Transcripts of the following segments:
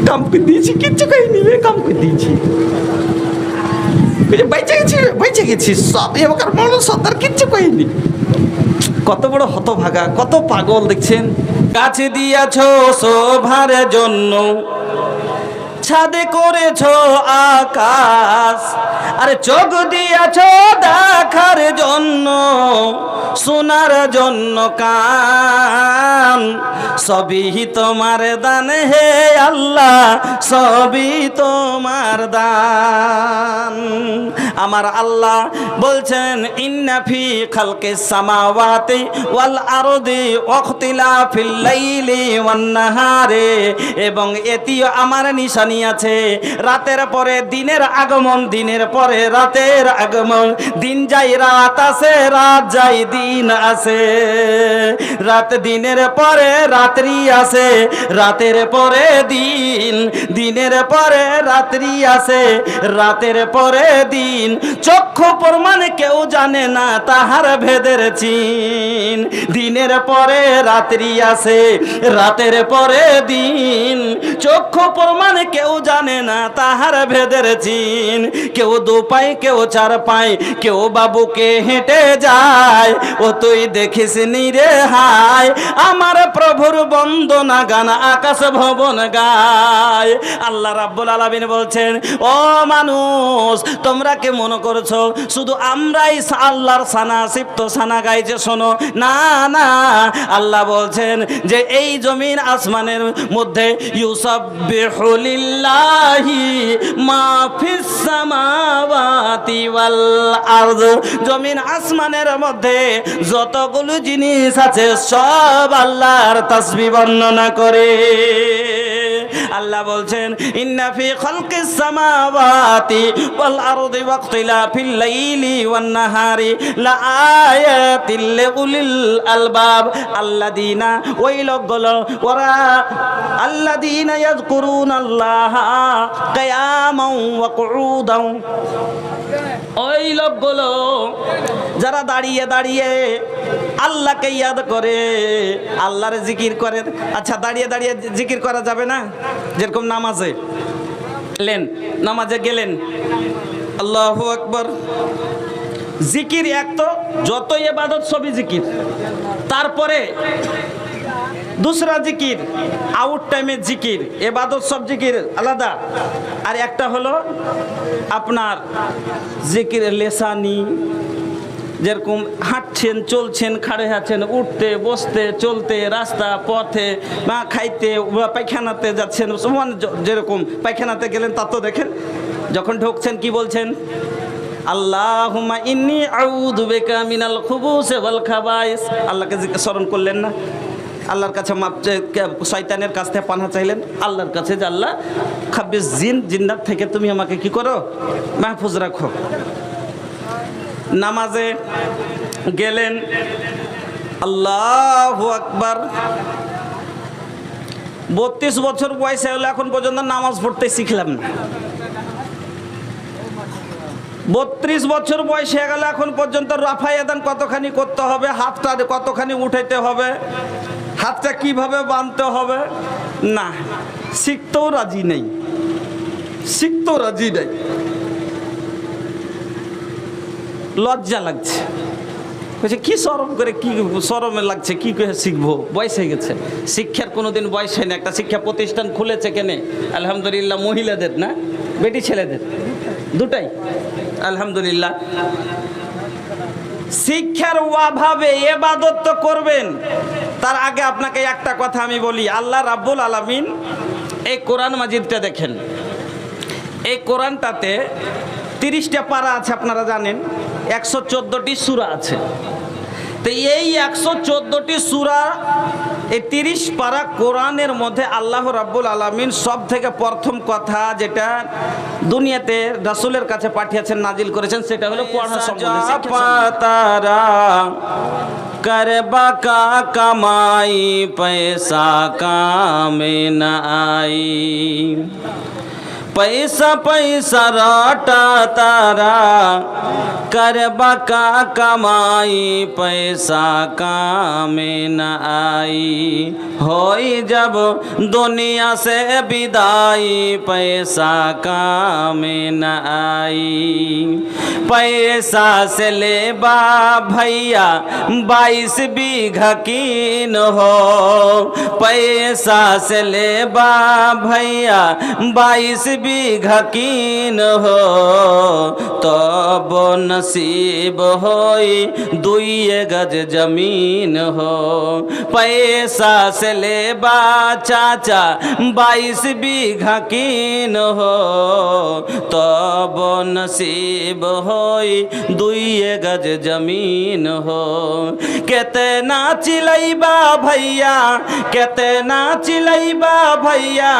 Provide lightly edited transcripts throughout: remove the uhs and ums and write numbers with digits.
কাম করে দিয়েছি, কিচ্ছু খাইনি, কাম করে দিয়েছি, বেঁচে গেছি সব, এবার মরণ সত্তার কিচ্ছু কইনি। কত বড় হতভাগা, কত পাগল দেখছেন। গাছে দিয়াছ শোভার জন্য, ছাদে করেছ আকাশ, আরে চোখ দিয়াছ দেখার জন্য, শোনার জন্য কান, সবই তোমার দান হে আল্লাহ, সবই তোমার দান। আমার আল্লাহ বলছেন ইন্না ফি খালকিস সামাওয়াতি ওয়াল আরদি ওয়াখতিলাফিল লাইলি ওয়ান নাহারে, এবং এটিও আমার নিশানি আছে, রাতের পরে দিনের আগমন, দিনের পরে রাতের আগমন, দিন যায় রাত আসে, রাত যায় দিন আসে, রাত দিনের পরে রাত্রি আসে, রাতের পরে দিন, দিনের পরে রাত্রি আসে, রাতের পরে দিন, চক্ষু প্রমাণ কেউ জানে না তাহার ভেদের চিন, দিনের পরে রাত্রি আসে, রাতের পরে দিন, চক্ষু প্রমাণ কেউ জানে না তাহার ভেদের চিন, কেউ দু পায় কেউ চার পায়, কেউ বাবুকে হেঁটে যায়, ও তুই দেখিস নি রে হায়, আমার প্রভুর বন্দনা গান আকাশ ভবন গায়। আল্লাহ রাব্বুল আলামিন বলছেন, ও মানুষ তোমরা কে মনে করছো শুধু আমরাই আল্লাহর সানা সিপ্ত সানা গাইছে? শোনো, না না, আল্লাহ বলছেন যে এই জমিন আসমানের মধ্যে ইউসাব্বিহু লিল্লাহি মা ফিস সামাওয়াতি ওয়াল আরদ, জমিন আসমানের মধ্যে যতগুলো জিনিস আছে সব আল্লাহর তাসবিহ বর্ণনা করে। আল্লাহ বলছেন ইন্না ফি খালকিস সামাওয়াতি ওয়াল আরদি ওয়াখতিলাফিল লাইলি ওয়ান নাহারি লাআয়াতিল লিউলিল আলবাব, আল্লাযীনা, ওই লোকগুলো, ওরা আল্লাযীনা ইয়াযকুরুনাল্লাহা কিয়ামান ওয়া কুউদান, ওই লোকগুলো যারা দাঁড়িয়ে দাঁড়িয়ে আল্লাহকে ইয়াদ করে, আল্লাহর জিকির করে। আচ্ছা, দাঁড়িয়ে দাঁড়িয়ে জিকির করা যাবে না? যেরকম নামাজে গেলেন, নামাজে গেলেন, আল্লাহু আকবার, জিকির এক তো, যত ইবাদত সবই জিকির, তারপরে দুসরা জিকির আউট টাইমের জিকির, ইবাদত সব জিকির আলাদা, আর একটা হলো আপনার জিকির লেসানি, যেরকম হাঁটছেন, চলছেন, খাড়ে আছেন, উঠতে বসতে চলতে, রাস্তা পথে বা খাইতে বা পায়খানাতে যাচ্ছেন, যেরকম পায়খানাতে গেলেন তা তো দেখেন, যখন ঢুকছেন কি বলছেন? আল্লাহুম্মা ইন্নী আউযু বিকা মিনাল খুবুসি ওয়াল খাবাইস, আল্লাহকে স্মরণ করলেন না? আল্লাহর কাছে মাপ, শয়তানের কাছ থেকে পানাহ চাইলেন আল্লাহর কাছে যে আল্লাহ খাবিস জিন্নাত থেকে তুমি আমাকে কি করো, মাহফুজ রাখো। নামাজে গেলেন, আল্লাহু আকবার, 32 বছর বয়সে হলো এখন পর্যন্ত নামাজ পড়তে শিখলাম না। 32 বছর বয়স হয়ে গেল এখন পর্যন্ত রাফা আযান কতখানি করতে হবে, হাতটা কতখানি উঠাইতে হবে, হাতটা কিভাবে বাঁধতে হবে, না, শিখতেও রাজি নেই, শিখতেও রাজি নেই, লজ্জা লাগছে, বলছে কি শরম করে, কি শরমে লাগছে, কি করে শিখবো, বয়স হয়ে গেছে। শিক্ষার কোনোদিন বয়স হয় না। একটা শিক্ষা প্রতিষ্ঠান খুলেছে কেনে, আলহামদুলিল্লাহ, মহিলাদের না বেটি ছেলেদের দুটাই, আলহামদুলিল্লাহ। শিক্ষার অভাবে ইবাদত তো করবেন, তার আগে আপনাকে একটা কথা আমি বলি। আল্লাহ রাব্বুল আলামিন এই কোরআন মাজিদটা দেখেন, এই কোরআনটাতে 30টা পারা আছে, আপনারা জানেন, 114টি সূরা আছে। তো এই 114টি সূরা, এই 30 পারা কোরআনের মধ্যে আল্লাহ রাব্বুল আলামিন সব থেকে প্রথম কথা যেটা দুনিয়াতে রাসূলের কাছে পাঠিয়েছেন, নাজিল করেছেন, সেটা হলো পড়া সম্বন্ধে। करबा का कमाई पैसा काम न आई, पैसा पैसा रटा तारा करबा का कमाई पैसा काम न आई होई जब दुनिया से विदाई पैसा काम न आई पैसा से लेबा भैया 22 बीघा कीन हो पैसा से लेबा भैया 22 बीघा कीन हो तब नसीब होई 2 गज जमीन हो पैसा से लेबा चाचा 22 बीघा कीन हो तब नसीब होई 2 गज जमीन हो केतना चिलैबा भैया केतना चिलैबा भैया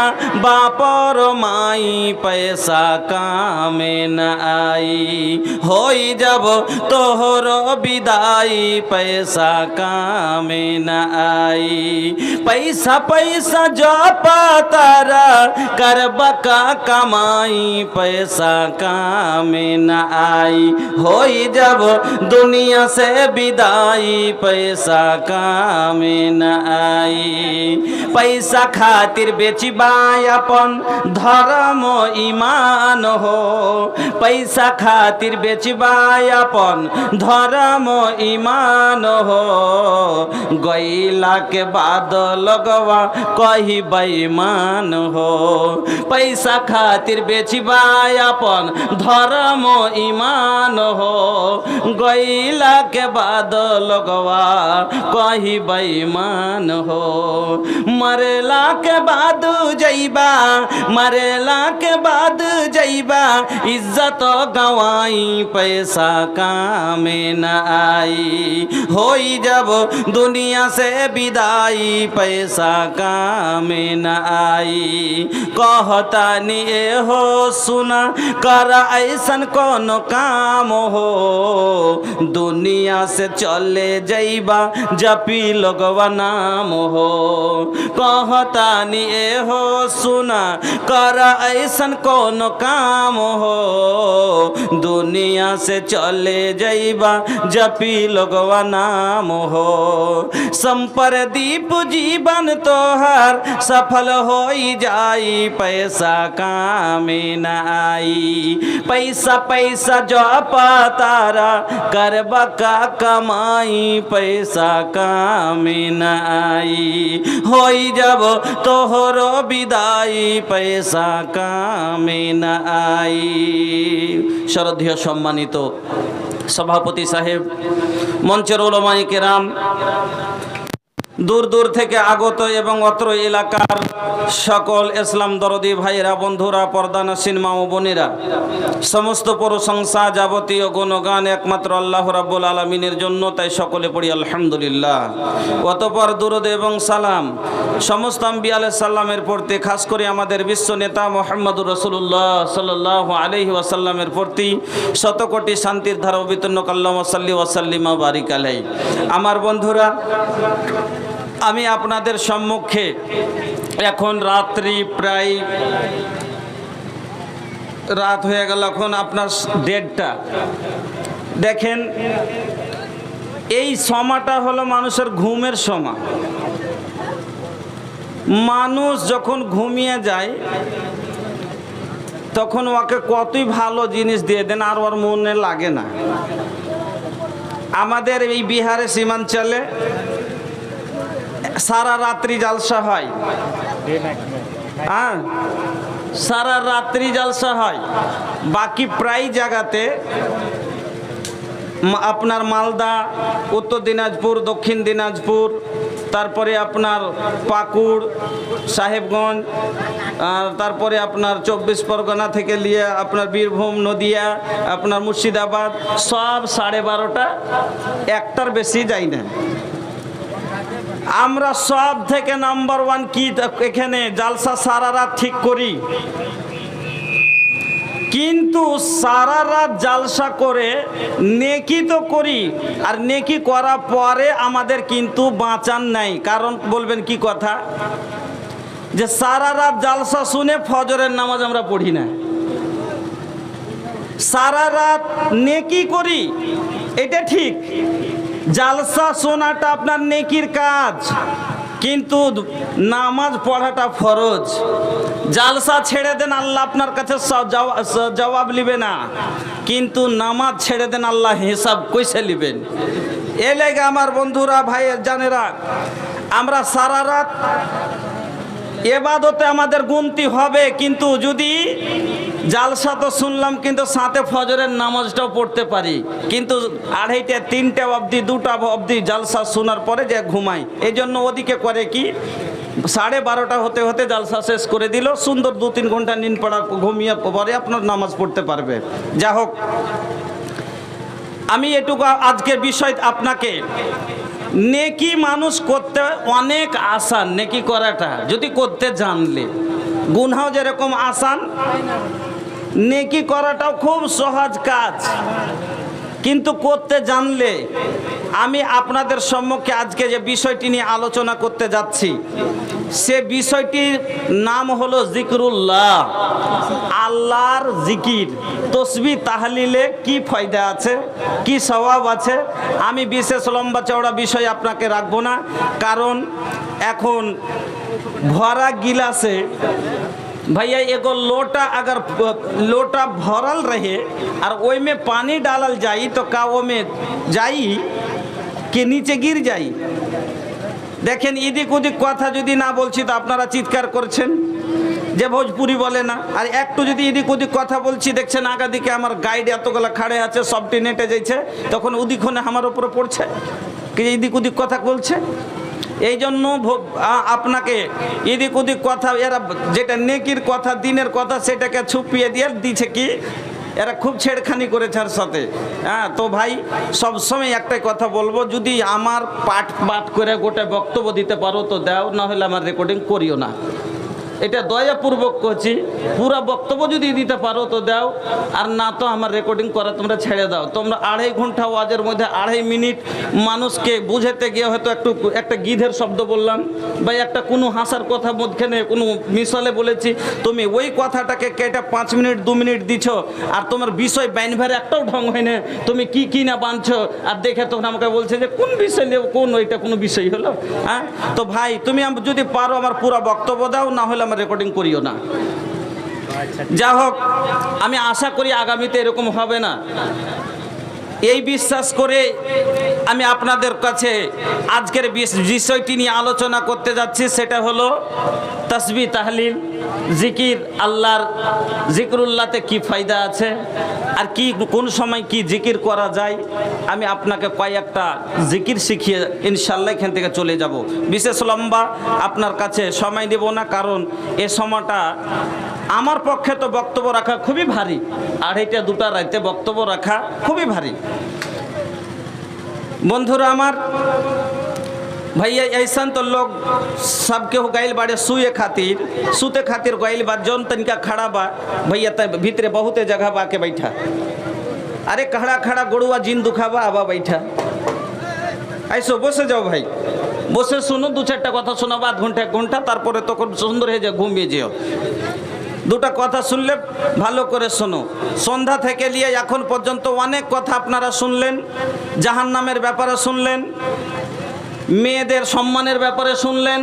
बापर माई पैसा काम न आई होई जब तोहरो विदाई पैसा काम न आई पैसा पैसा जप तारा करबा का कमाई पैसा काम न आई होई जब दुनिया से विदाई पैसा काम न आई पैसा खातिर बेचबा अपन धर्म ईमान हो पैसा खातिर बेचबा अपन धर्म ईमान हो गईला के बाद लगवा कही बेईमान हो पैसा खातिर बेचबा अपन धर्म ईमान हो गईला के बाद लगवा कही बेईमान हो मरला के बाद जइबा मरला के बाद जइबा इज्जत गवाई पैसा काम न आई होई जब दुनिया से विदाई पैसा काम न आई कहतानी हो सुना कर ऐसन कोनो काम हो दुनिया से चले जइबा जपी लोगवा नाम हो कहतानी हो सुना कर ऐसन कोनो काम हो दुनिया से चले जइबा जपी लोगवा नाम हो संप्रदीप जीवन तोहर सफल होई जाई पैसा काम न आई पैसा पैसा जप तारा करबा का कमाई पैसा काम न आई होई जब तोहरो विदाई पैसा काम न आई श्रद्धेय सम्मानित सभापति साहेब मंचेर उलमाए केराम दूर दूर থেকে আগত এবং অত্র এলাকার সকল ইসলাম দরদি ভাইরা বন্ধুরা পর্দানসীন মা ও বোনেরা সমস্ত প্রশংসা যাবতীয় গুণগান একমাত্র আল্লাহ রাব্বুল আলামিনের জন্য তাই সকলে পড়ি আলহামদুলিল্লাহ অতঃপর দুরূদ এবং সালাম সমস্ত আম্বিয়া আলাইহিস সালামের প্রতি খাস করে আমাদের বিশ্ব নেতা মুহাম্মদুর রাসূলুল্লাহ সাল্লাল্লাহু আলাইহি ওয়াসাল্লামের প্রতি শত কোটি শান্তির ধারা অবিতর্ণ আল্লাহুম্মা সাল্লি ওয়া সাল্লিম ওয়া বারিক আলাইহি আমার বন্ধুরা আমি আপনাদের সম্মুখে এখন রাত্রি প্রায় রাত হয়ে গেল এখন আপনার 1:30 দেখেন এই সময়টা হলো মানুষের ঘুমের সময় মানুষ যখন ঘুমিয়ে যায় তখন ওকে কতই ভালো জিনিস দিয়ে দেন আর ওর মনে লাগে না আমাদের এই বিহারে সীমাঞ্চলে সারা রাত্রি জালসা হয় হ্যাঁ সারা রাত্রি জালসা হয় বাকি প্রায় জায়গাতে আপনার মালদা উত্তর দিনাজপুর দক্ষিণ দিনাজপুর তারপরে আপনার পাকুড় সাহেবগঞ্জ তারপরে আপনার 24 পরগনা থেকে নিয়ে আপনার বীরভূম নদিয়া আপনার মুর্শিদাবাদ সব 12:30 একটার বেশি যায় না আমরা সব থেকে নাম্বার 1 কি এখানে জালসা সারা রাত ঠিক করি কিন্তু সারা রাত জালসা করে নেকি তো করি আর নেকি করার পরে আমাদের কিন্তু বাঁচান নাই কারণ বলবেন কি কথা যে সারা রাত জালসা শুনে ফজরের নামাজ আমরা পড়ি না, সারা রাত নেকি করি, এটা ঠিক, জালসা শোনাটা আপনার নেকির কাজ, কিন্তু নামাজ পড়াটা ফরজ। জালসা ছেড়ে দেন, আল্লাহ আপনার কাছে জবাব নিবে না, কিন্তু নামাজ ছেড়ে দেন, আল্লাহ হিসাব কইসে নিবেন। এ লেগে আমার বন্ধুরা, ভাইয়ের জানেরা, আমরা সারা রাত এবাদতে আমাদের গুনতি হবে, কিন্তু যদি জালসা তো শুনলাম, কিন্তু সাথে ফজরের নামাজটাও পড়তে পারি, কিন্তু 2:30 3টে অবধি 2টা অবধি জালসা শোনার পরে যে ঘুমাই। এই জন্য ওদিকে করে কি 12:30 হতে হতে জালসা শেষ করে দিল, সুন্দর 2-3 ঘন্টা নিন পড়া ঘুমিয়ে পরে আপনার নামাজ পড়তে পারবে। যা হোক, আমি এটুকু আজকের বিষয় আপনাকে, নেকি মানুষ করতে অনেক আসান, নেকি করাটা যদি করতে জানলে, গুনাহ যেরকম আসান, নেকি করাটাও খুব সহজ কাজ, কিন্তু করতে জানলে। আমি আপনাদের সম্মুখে আজকে যে বিষয়টি নিয়ে আলোচনা করতে যাচ্ছি, সে বিষয়টির নাম হলো জিকরুল্লাহ, আল্লাহর জিকির। তসবিহ তাহলিলে কি ফায়দা আছে, কি সওয়াব আছে, আমি বিশেষ লম্বা চওড়া বিষয় আপনাকে রাখবো না, কারণ এখন ভরা গিলাসে भैया एगो लोटा, अगर लोटा भरल रहे और ओई में पानी डालल जाई तो का वो में जाई कि नीचे गिर जाई। देखें इदिक उदिक कथा যদি না বলছি তো আপনারা চিৎকার করছেন যে ভোজপুরি বলে না, আর একটু যদি এদিক ওদিক কথা বলছি দেখছেন আগা দিকে আমার গাইড এতগুলো খাড়ে আছে, সবটি নেটে যাইছে, তখন উদিক্ষণে আমার উপরে পড়ছে কি এদিক ওদিক কথা বলছে। এই জন্য আপনাকে এদিক ওদিক কথা, এরা যেটা নেকির কথা, দিনের কথা, সেটাকে ছুপিয়ে দিয়ে দিচ্ছে কি, এরা খুব ছেড়খানি করেছে আর সাথে। হ্যাঁ, তো ভাই সবসময় একটাই কথা বলবো, যদি আমার পাঠ করে গোটা বক্তব্য দিতে পারো তো দাও, না হলে আমার রেকর্ডিং করিও না। এটা দয়াপূর্বক করছি, পুরা বক্তব্য যদি দিতে পারো তো দাও, আর না তো আমার রেকর্ডিং করা তোমরা ছেড়ে দাও। তোমরা 2.5 ঘন্টা ওয়াজের মধ্যে 2.5 মিনিট মানুষকে বুঝাতে গিয়ে হয়তো একটা গিধের শব্দ বললাম, বা একটা কোনো হাসার কথা মধ্যখানে কোনো মিশালে বলেছি, তুমি ওই কথাটাকে কেটে 5 মিনিট 2 মিনিট দিছো, আর তোমার বিষয় বাইনভারে একটাও ঢং হয় না, তুমি কি না বানছো, আর দেখে তখন আমাকে বলছে যে কোন বিষয় নেব, কোন ওইটা কোনো বিষয় হলো। হ্যাঁ, তো ভাই তুমি যদি পারো আমার পুরা বক্তব্য দাও, না হলে আমার রেকর্ডিং করিও না। যা হোক, আমি আশা করি আগামীতে এরকম হবে না, এই বিশ্বাস করে আমি আপনাদের কাছে আজকের বিষয়টি নিয়ে আলোচনা করতে যাচ্ছি। সেটা হলো তাসবিহ তাহলিল জিকির। আল্লাহর জিকরুল্লাহতে কি ফায়দা আছে, আর কি কোন সময় কি জিকির করা যায়, আমি আপনাকে কয়েকটা জিকির শিখিয়ে ইনশাল্লাহ এখান থেকে চলে যাব। বিশেষ লম্বা আপনার কাছে সময় দেব না, কারণ এ সময়টা আমার পক্ষে তো বক্তব্য রাখা খুবই ভারী, 2:30 2টা রাতে বক্তব্য রাখা খুবই ভারী। বন্ধুরা আমার, भैया ऐसा तो लोग सबके हो गए बाड़े सूते खातिर गइल बा, जौन तनिका खड़ा बा भैया त भीतरे बहुते जगह बा के बैठा, अरे खड़ा गोड़ुआ जिन दुखाबा आबा बैठा, ऐसो बसे जाओ भाई, বসে শুনো, 2-4টা কথা শোনাবো, 1 ঘন্টা 1 ঘন্টা, তারপরে তখন সুন্দর হয়ে যায়, ঘুমিয়ে যেও। 2টা কথা শুনলে ভালো করে শোনো। সন্ধ্যা থেকে নিয়ে এখন পর্যন্ত অনেক কথা আপনারা শুনলেন, জাহান্নামের ব্যাপারে শুনলেন, মেয়েদের সম্মানের ব্যাপারে শুনলেন,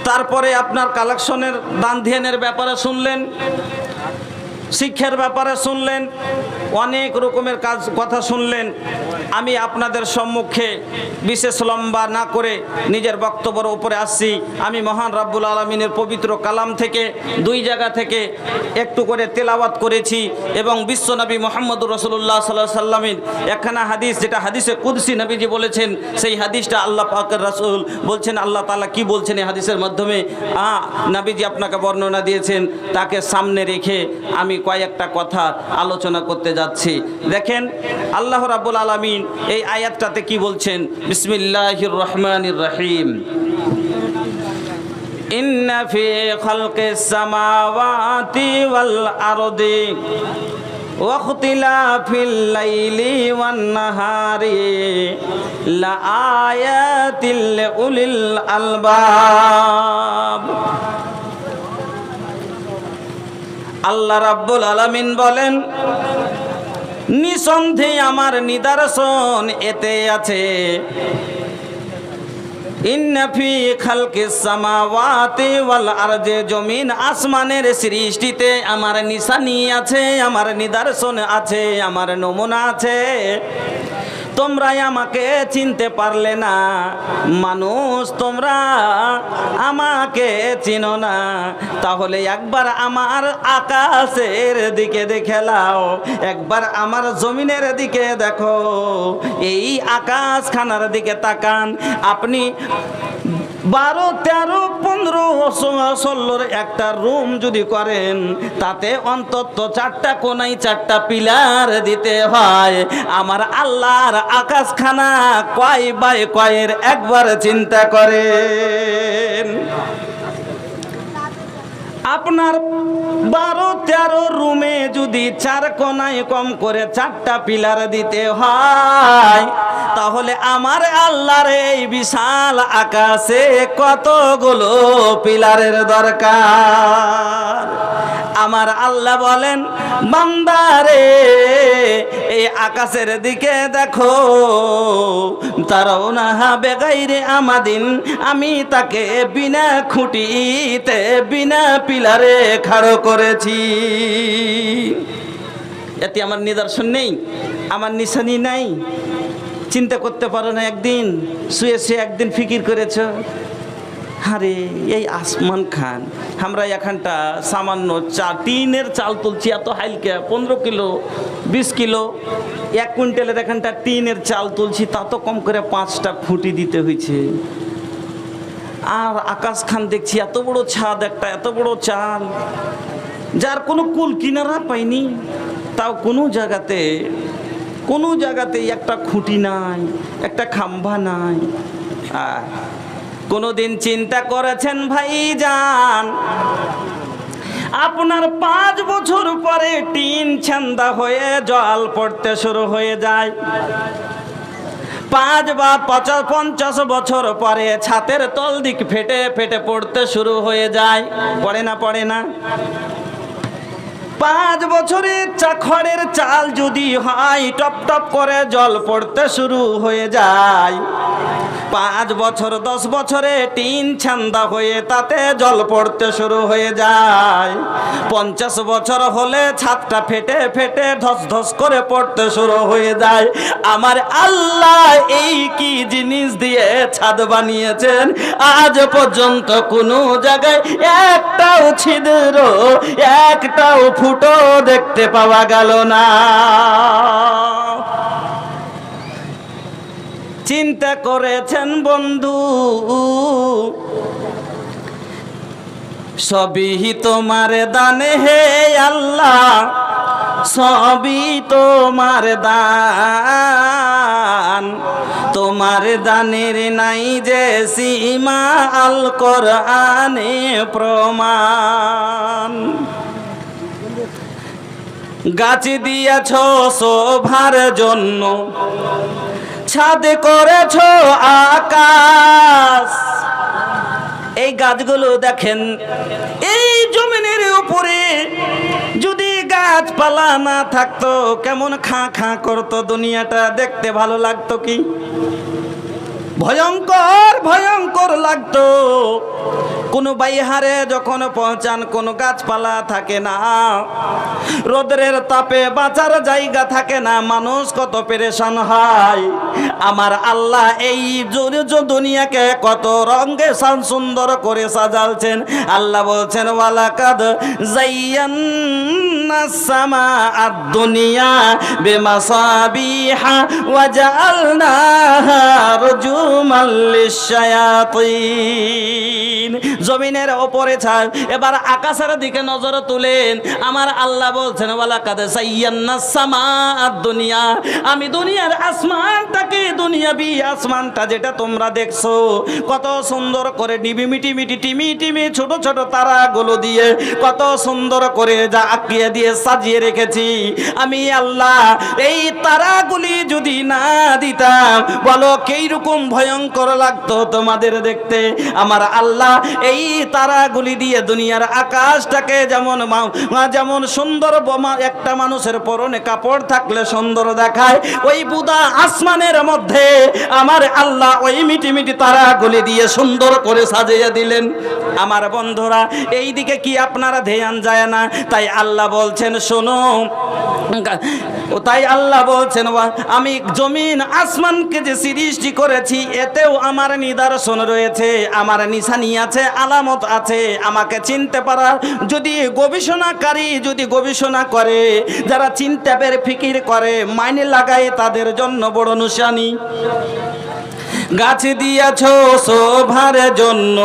তারপরে আপনার কালেকশনের দান ধ্যানের ব্যাপারে শুনলেন, শিক্ষার ব্যাপারে শুনলেন, অনেক রকমের কথা শুনলেন। আমি আপনাদের সম্মুখে বিশেষ লম্বা না করে নিজের বক্তব্যের উপরে আসছি। আমি মহান রাব্বুল আলামিনের পবিত্র কালাম থেকে 2 জায়গা থেকে একটু করে তেলাওয়াত করেছি, এবং বিশ্বনবী মুহাম্মদুর রাসূলুল্লাহ সাল্লাল্লাহু আলাইহি সাল্লামের একখানা হাদিস, যেটা হাদিসে কুদসি নবীজি বলেছেন, সেই হাদিসটা আল্লাহ পাকের রাসূল বলছেন, আল্লাহ তাআলা কি বলছেন এই হাদিসের মাধ্যমে, নবীজি আপনাকে বর্ণনা দিয়েছেন, তাকে সামনে রেখে আমি কয়েকটা কথা আলোচনা করতে যাচ্ছি। দেখেন আল্লাহ রাব্বুল আলামিন এই আয়াতটাতে কি বলছেন, বিসমিল্লাহির রহমানির রহিম, ইন্না ফি খালকিস সামাওয়াতি ওয়াল আরদি ওয়া ইখতিলাফিল লাইলি ওয়ান নাহারি লাআয়াতিল লিউলিল আলবাব। আল্লাহ রাব্বুল আলামিন বলেন, নিঃসন্দেহে আমার নিদর্শন এতে আছে, ইন্না ফি খালকিস সামাওয়াতি ওয়াল আরজি, জমিন আসমানের সৃষ্টিতে আমার নিশানি আছে, আমার নিদর্শন আছে, আমার নমুনা আছে। তোমরা আমাকে চিনতে পারলে না মানুষ, তোমরা আমাকে চিনো না, তাহলে একবার আমার আকাশের দিকে দেখে নাও, একবার আমার জমিনের দিকে দেখো, এই আকাশখানার দিকে তাকান। আপনি 12, 13, 15, 16 একটা রুম যদি করেন, তাতে অন্তত 4টা কোনায় 4টা পিলার দিতে হয়। আমার আল্লাহর আকাশখানা কয় বাই কয়ের একবার চিন্তা করেন। আপনার 12, 13 রুমে যদি 4 কোনায় কম করে 4টা পিলার দিতে হয়, তাহলে আমার আল্লাহর এই বিশাল আকাশে কতগুলো পিলারের দরকার। আমার আল্লাহ বলেন, বান্দারে এই আকাশের দিকে দেখো, তারাও না বেগাইরে আমাদিন, আমি তাকে বিনা খুঁটিতে বিনা পিলারে খাড়ো করেছি। এতে আমার নিদর্শন নেই, আমার নিশানি নাই? চিন্তা করতে পারো না? একদিন শুয়ে শুয়ে একদিন ফিকির করেছ, আরে এই আসমান খান, আমরা এখানটা সামান্য টিনের চাল তুলছি, এত হাইলকে 15 কিলো 20 কিলো 1 কুইন্টালের এখানটা টিনের চাল তুলছি, তা তো কম করে 5টা খুঁটি দিতে হয়েছে। আর আকাশ খান দেখছি এত বড় ছাদ, একটা এত বড় চাল, যার কোনো কুল কিনারা পাইনি, তাও কোনো জায়গাতে একটা খুঁটি নাই, একটা খাম্বা নাই। কোনোদিন চিন্তা করেছেন ভাইজান, আপনার 5 বছর পরে টিন ছান্দা হয়ে জল পড়তে শুরু হয়ে যায়, 5 বা 50 বছর পরে ছাতের তল দিক ফেটে ফেটে পড়তে শুরু হয়ে যায়, পড়ে না? 5 বছরে খড়ের চাল যদি হয়, টপ টপ করে জল পড়তে শুরু হয়ে যায়। 5 বছর 10 বছরে টিন ছান্দা হয়ে তাতে জল পড়তে শুরু হয়ে যায়। 50 বছর হলে ছাদটা ফেটে ফেটে ধস ধস করে পড়তে শুরু হয়ে যায়। আমার আল্লাহ এই কি জিনিস দিয়ে ছাদ বানিয়েছেন, আজ পর্যন্ত কোনো জায়গায় একটাও ছিদ্র, একটাও ফুটো দেখতে পাওয়া গেল না। চিন্তা করেছেন বন্ধু, সবই তোমার দানে হে আল্লাহ, সবই তোমার দান, তোমার দানের নাই যে সীমা, আল কোরআনে প্রমাণ। গাছ দিয়েছ শোভার জন্য, ছাদ করেছ আকাশ। এই গাছগুলো দেখেন, এই জমিনের উপরে যদি গাছপালা না থাকতো, কেমন খাঁ খাঁ করতো, দুনিয়াটা দেখতে ভালো লাগতো কি? ভয়ঙ্কর ভয়ঙ্কর লাগতো। কোনো বাইহারে যখন পৌঁছান, কোনো গাছপালা থাকে না, রোদের তাপে বাঁচার জায়গা থাকে না, মানুষ কত পেরেশান হয়। আমার আল্লাহ এই দুনিয়াকে কত রঙে সুন্দর করে সাজালছেন। আল্লাহ বলছেন, ওয়ালাকাদ যায়্যানাস সামাআদ দুনিয়া বিমাসাবিহা ওয়া জাআলনাহা রুজুমান লিশ-শায়াতিন। জমিনের ওপরে ছাদ, এবার আকাশের দিকে নজর তুলেন। আমার আল্লাহ বলছেন, ওয়ালাকাদ যায়্যানাস সামাআদ দুনিয়া, আমি দুনিয়ার আসমানটাকে, দুনিয়াবি আসমানটা যেটা তোমরা দেখছো, কত সুন্দর করে মিটি টিমি টিমি ছোট ছোট তারাগুলো দিয়ে কত সুন্দর করে যা আঁকিয়ে দিয়ে সাজিয়ে রেখেছি। আমি আল্লাহ এই তারাগুলি যদি না দিতাম, বলো কিরকম ভয়ঙ্কর লাগতো তোমাদের দেখতে। আমার আল্লাহ এই তারাগুলি দিয়ে দুনিয়ার আকাশটাকে যেমন সুন্দর একটা মানুষের পরনে কাপড় থাকলে সুন্দর দেখায়, ওই বুদা আসমানের মধ্যে আমার আল্লাহ ওই মিটি মিটি তারাগুলি দিয়ে সুন্দর করে সাজিয়ে দিলেন। আমার বন্ধুরা, এই দিকে কি আপনারা ধ্যান যায় না? তাই আল্লাহ বলছেন শোনো, তাই আল্লাহ বলছেন আমি জমিন আসমানকে যে সৃষ্টি করেছি এতেও আমার নিদর্শন রয়েছে, আমার নিশানি আছে, আলামত আছে। আমাকে চিনতে পারা যদি গবেষণাকারী যদি গবেষণা করে, যারা চিন্তা পেরে ফিকির করে, মাইনে লাগায়, তাদের জন্য বড় নিশানি। গাছ দিয়াছ শোভার জন্য,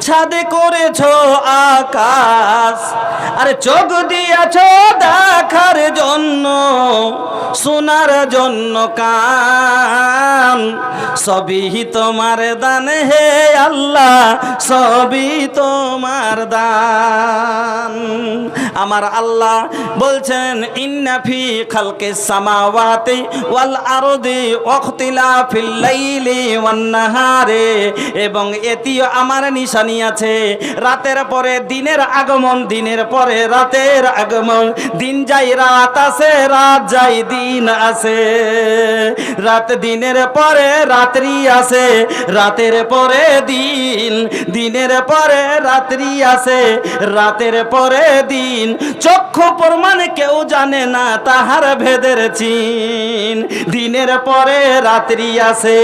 ছাদে করেছ আকাশ, আরে চোখ দিয়াছ দেখার জন্য, শোনার জন্য কান, সবই তোমার দান হে আল্লাহ, সবই তোমার দান। আমার আল্লাহ বলছেন ইন্না ফি খালকিস সামাওয়াতি ওয়াল আরদি ওয়াখতিলাফিল লাইলি ওয়ান নাহারে, এবং এটিও আমার নিশানি আছে। রাতের পরে দিনের আগমন, দিনের পরে রাতের আগমন, দিন যায় রাত আসে, রাত যায় দিন আসে, রাত দিনের পরে রাত্রি আসে, রাতের পরে দিন, দিনের পরে রাত্রি আসে, রাতের পরে দিন। চক্ষু প্রমাণ কেউ জানে না তাহার ভেদের চিন, দিনের পরে রাত্রি আসে,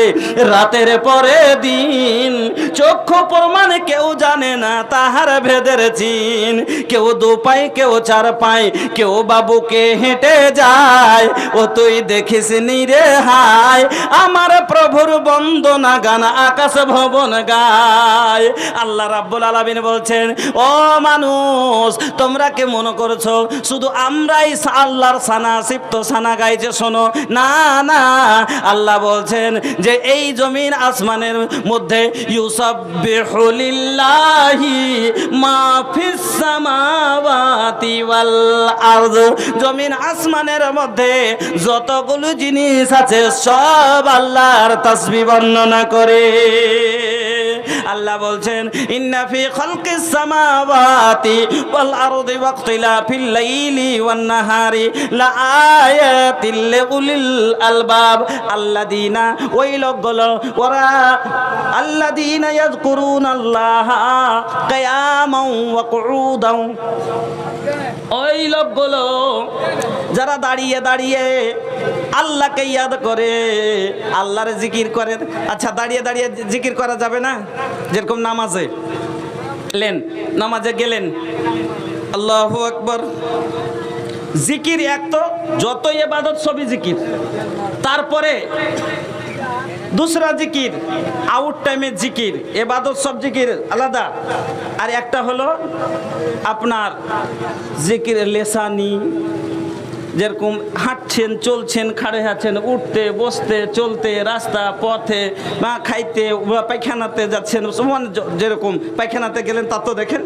রাতের পরে দিন। চক্ষু প্রমাণ কেউ জানে না তাহার ভেদের চিন। কেউ দু পায়, কেউ চার পায়, কেউ বাবুকে হেঁটে যায়, ও তুই দেখিস নি রে হায়, আমার প্রভুর বন্দনা গান আকাশ ভবন গায়। আল্লাহ রাব্বুল আলামিন বলছেন ও মানুষ, তোমরা কে মনে করছো শুধু আমরাই আল্লাহর সানা সিপ্ত সানা গাইছে? শোনো না না, আল্লাহ বলছেন যে এই জমিন আসমানের মধ্যে ইউসাব্বিহু লিল্লাহি মা ফিস সামাওয়াতি ওয়াল আরদ, জমিন আসমানের মধ্যে যতগুলো জিনিস আছে সব আল্লাহর তাসবিহ বর্ণনা করে। আল্লাহ বলছেন ইন্না ফি খালকিস সামাওয়াতি ওয়াল আরদি ওয়াখতিলাফিল লাইলি ওয়ান নাহারি লাআয়াতিল লিউলিল আলবাব, আল্লাযীনা, ওই লোকগুলো, ওরা আল্লাযীনা ইয়াযকুরুনাল্লাহা কিয়ামান ওয়া কুউদান, ওই লোকগুলো যারা দাঁড়িয়ে দাঁড়িয়ে আল্লাহকে ইয়াদ করে, আল্লাহর জিকির করে। আচ্ছা, দাঁড়িয়ে দাঁড়িয়ে জিকির করা যাবে না? যেরকম নামাজে নামাজে গেলেন আল্লাহু আকবার, জিকির এক তো, যত ইবাদত সবই জিকির। তারপরে দুসরা জিকির, আউট টাইমের জিকির, ইবাদত সব জিকির আলাদা। আর একটা হলো আপনার জিকির লেসানি, যেরকম হাঁটছেন, চলছেন, খাড়ে আছেন, উঠতে বসতে চলতে, রাস্তা পথে বা খাইতে বা পায়খানাতে যাচ্ছেন, যেরকম পায়খানাতে গেলেন তা তো দেখেন,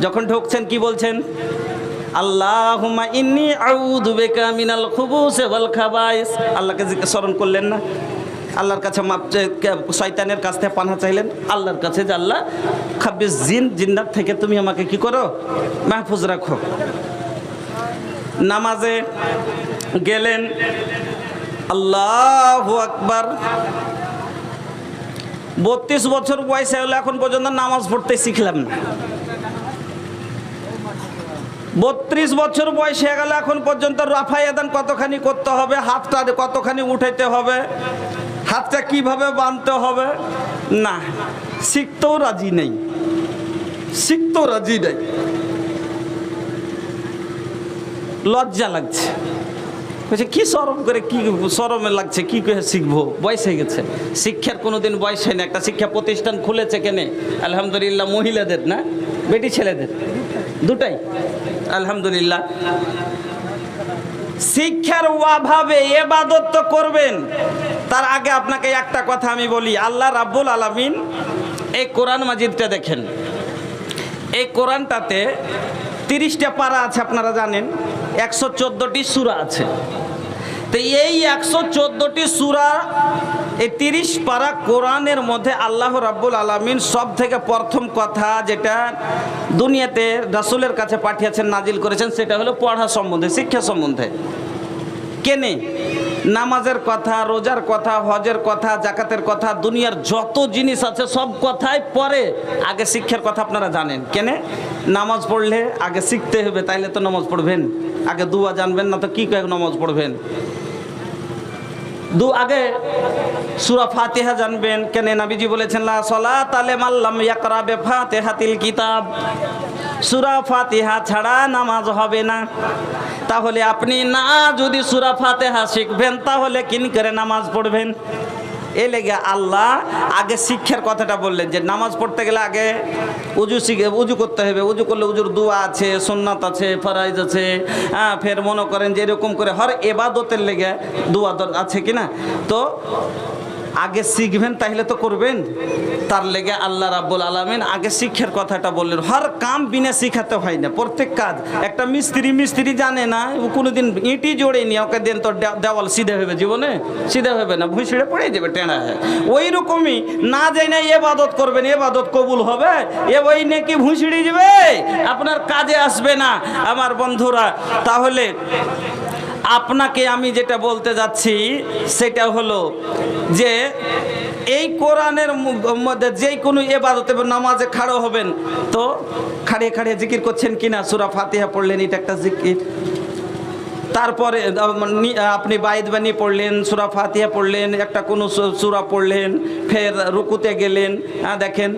যখন ঢুকছেন কি বলছেন? আল্লাহুম্মা ইন্নী আউযু বিকা মিনাল খুবুসি ওয়াল খাবাইস। আল্লাহকে স্মরণ করলেন না? আল্লাহর কাছে মাপ, শয়তানের কাছ থেকে পানাহ চাইলেন আল্লাহর কাছে যে আল্লাহ খাবিস জিন্নাত থেকে তুমি আমাকে কি করো, মাহফুজ রাখো। নামাজে গেলেন আল্লাহু আকবার, 32 বছর বয়সে হলো এখন পর্যন্ত নামাজ পড়তে শিখলাম না। 32 বছর বয়স হয়ে গেল এখন পর্যন্ত রাফায়ে আযান কতখানি করতে হবে, হাতটা কতখানি উঠাইতে হবে, হাতটা কিভাবে বাঁধতে হবে, না, শিখতেও রাজি নেই, শিখতেও রাজি নেই। লজ্জা লাগছে, বলছে কি শরম করে, কি শরমে লাগছে, কি করে শিখবো, বয়স হয়ে গেছে। শিক্ষার কোনোদিন বয়স হয় না। একটা শিক্ষা প্রতিষ্ঠান খুলেছে কেনে আলহামদুলিল্লাহ, মহিলাদের না বেটি ছেলেদের দুটাই আলহামদুলিল্লাহ। শিক্ষার অভাবে ইবাদত তো করবেন, তার আগে আপনাকে একটা কথা আমি বলি। আল্লাহ রাব্বুল আলামিন এই কোরআন মাজিদটা দেখেন, এই কোরআনটাতে 30টা পারা আছে, আপনারা জানেন 114টি সূরা আছে। তো এই 114টি সূরা এই 30 পারা কোরআনের মধ্যে আল্লাহ রাব্বুল আলামিন সব থেকে প্রথম কথা যেটা দুনিয়াতে রাসূলের কাছে পাঠিয়েছেন, নাজিল করেছেন, সেটা হলো পড়া সম্বন্ধে, শিক্ষা সম্বন্ধে। কেনে নামাজের কথা, রোজার কথা, হজের কথা, জাকাতের কথা, দুনিয়ার যত জিনিস আছে সব কথাই পরে, আগে শিক্ষার কথা আপনারা জানেন। কেনে নামাজ পড়লে আগে শিখতে হবে, তাইলে তো নামাজ পড়বেন। আগে দুয়া জানবেন না তো কি করে নামাজ পড়বেন? আগে সূরা ফাতিহা জানবেন। কেন নবীজি বলেছেন লা সালাতা লিমান লাম ইয়াকরা বিফাতিহাতিল কিতাব, সূরা ফাতিহা ছাড়া নামাজ হবে না। তাহলে আপনি না যদি সূরা ফাতিহা শিখবেন তাহলে কিন করে নামাজ পড়বেন? এই লেগে আল্লাহ আগে শিক্ষার কথাটা বললেন যে নামাজ পড়তে গেলে আগে উজু করতে হবে। উজু করলে উজুর দোয়া আছে, সুন্নাত আছে, ফরাইজ আছে। ফের মনে করেন যে এরকম করে হর ইবাদতের লেগে দোয়া আছে কিনা, তো আগে শিখবেন তাহলে তো করবেন। তার লেগে আল্লাহ রাব্বুল আলামিন আগে শিক্ষার কথাটা বললেন। হর কাম বিনা শিখাতে হয় না, প্রত্যেক কাজ। একটা মিস্ত্রি জানে না, ও কোনোদিন ইঁটি জোড়েনি, ওকে দেন তো দেওয়াল সিধে হবে, জীবনে সিধে হবে না, ভুঁসিড়ে পড়ে যাবে, টেঁড়া হয়। ওই রকমই না জেনে ইবাদত করবেন, ইবাদত কবুল হবে, এ ওই নেকি ভুঁসিড়ে যাবে, আপনার কাজে আসবে না আমার বন্ধুরা। তাহলে আপনাকে আমি যেটা বলতে যাচ্ছি সেটা হলো যে এই কোরআনের মধ্যে যে কোনো ইবাদতে নামাজে খাড়ো হবেন, তো খাড়িয়ে খাড়িয়ে জিকির করছেন কিনা? সূরা ফাতিহা পড়লেন, এটা একটা জিকির। তারপরে আপনি বাইত বানি পড়লেন, সূরা ফাতিহা পড়লেন, একটা কোনো সূরা পড়লেন, ফের রুকুতে গেলেন, দেখেন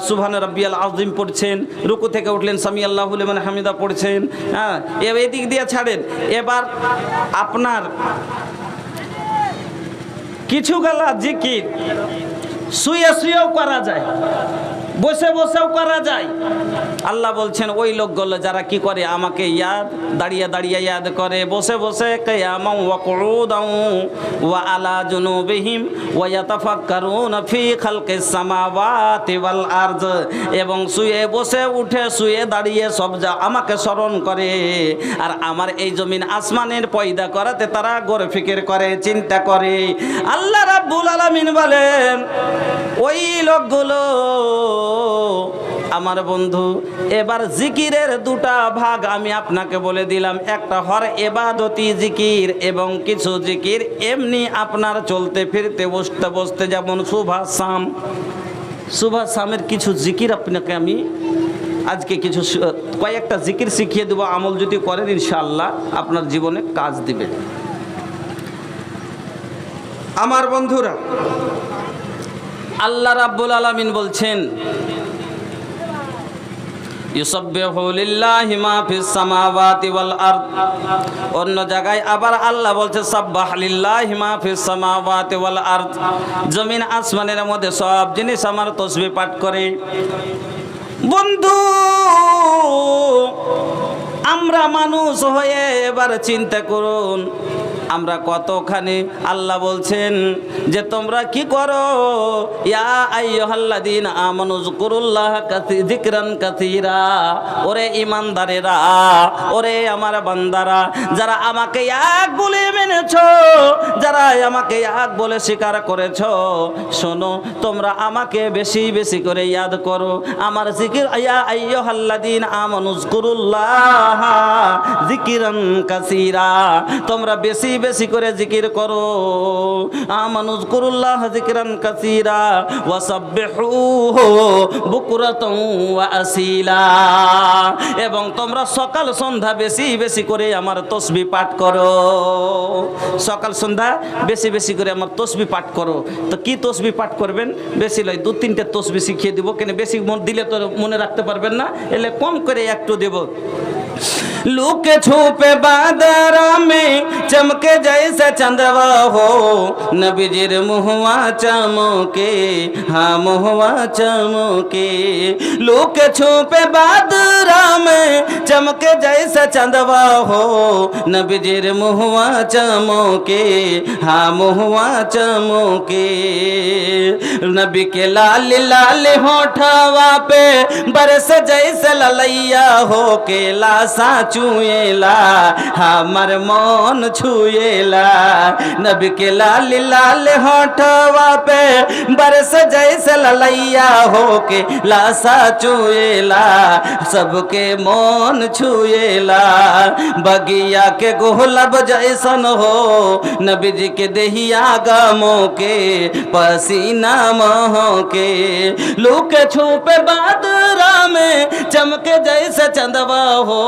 সুবহান রাব্বিয়াল আযীম পড়ছেন, রুকু থেকে উঠলেন সামি আল্লাহু লিমান হামিদা পড়ছেন। এদিক দিয়ে ছাড়েন। এবার আপনার কিছু গেলা জিকির শুয়ে শুয়েও করা যায়, বসে বসেও করা যায়। আল্লাহ বলছেন ওই লোকগুলো যারা কি করে আমাকে দাঁড়িয়ে দাঁড়িয়ে ইয়াদ করে, বসে বসে কিয়ামান ওয়া কুউদান ওয়া আলা জুনুবিহিম ওয়া ইয়াতাফাক্কারুনা ফি খালকিস সামাওয়াতি ওয়াল আরদ, এবং শুয়ে বসে উঠে শুয়ে দাঁড়িয়ে সব যা আমাকে স্মরণ করে, আর আমার এই জমিন আসমানের পয়দা করাতে তারা গৌর ফিকির করে, চিন্তা করে। আল্লাহ রাব্বুল আলামিন বলেন ওই লোকগুলো আমার বন্ধু। এবার জিকিরের দুটা ভাগ আমি আপনাকে বলে দিলাম, একটা হর ইবাদতি জিকির এবং কিছু জিকির এমনি আপনার চলতে ফিরতে বসতে বসতে, যেমন সুবহ শামের কিছু জিকির আপনাকে আমি আজকে কিছু কয়েকটা জিকির শিখিয়ে দেবো। আমল যদি করেন ইনশাআল্লাহ আপনার জীবনে কাজ দিবে। আমার বন্ধুরা, আল্লাহ রাব্বুল আলামিন বলছেন ইউসাব্বিহু লিল্লাহি মা ফিস সামাওয়াতি ওয়াল আরদ। অন্য জায়গায় আবার আল্লাহ বলছে সাব্বাহ লিল্লাহি মা ফিস সামাওয়াতি ওয়াল আরদ। জমিন আসমানের মধ্যে সব জিনিস আমার তাসবিহ পাঠ করে। বন্ধু, আমরা মানুষ হয়ে এবার চিন্তা করুন, আমরা কতখানি আল্লাহ বলছেন যে তোমরা কি করো, ইয়া আইয়ুহাল্লাযীনা আমানু যকুরুল্লাহ যিকরান কাসীরা। ওরে ঈমানদারেরা, ওরে আমার বান্দারা, যারা আমাকে এক বলে মেনেছো, যারা আমাকে এক বলে স্বীকার করেছো, শোনো তোমরা আমাকে বেশি বেশি করে ইয়াদ করো। আমার জিকির ইয়া আইয়ুহাল্লাযীনা আমানু যকুরুল্লাহ যিকরান কাসীরা, তোমরা বেশি বেশি করে জিকির করো। আমানুযকুরুল্লাহ যিকরান কাসীরা ওয়া সাব্বিহুহু বুকরাতান ওয়া আসীলা, এবং তোমরা সকাল সন্ধ্যা বেশি বেশি করে আমার তাসবিহ পাঠ করো। সকাল সন্ধ্যা বেশি বেশি করে আমার তাসবিহ পাঠ করো। তো কি তাসবিহ পাঠ করবেন? বেশি লয়, 2-3টে তাসবিহ শিখিয়ে দিব। কেন বেশি দিলে তো মনে রাখতে পারবেন না, এলে কম করে একটু দেব। लुके छुपे बादरा में चमके जैसे चंदवा हो, नबीजिर मुहवा चमके, हाँ मुहवा चमके। लुके छुपे बादरा में चमके जैसे जैसे चंदवा हो नबीजिर मुहवा चमके, हाँ मुहवा चमके। नबी के लाल लाल होठवा पे बरस जैसे ललैया हो के लासा चुएला, हमर मन छुएला। नबी के लाल लाल होठवा पे बरस जैसे ललैया हो के लासा चुएला, सबके मन छुएला। बगिया के गुलाब जैसन हो नबी जी के देहिया गमो के, पसीना महो के। लुके छुपे बादरा में चमके जैसे चंदवा हो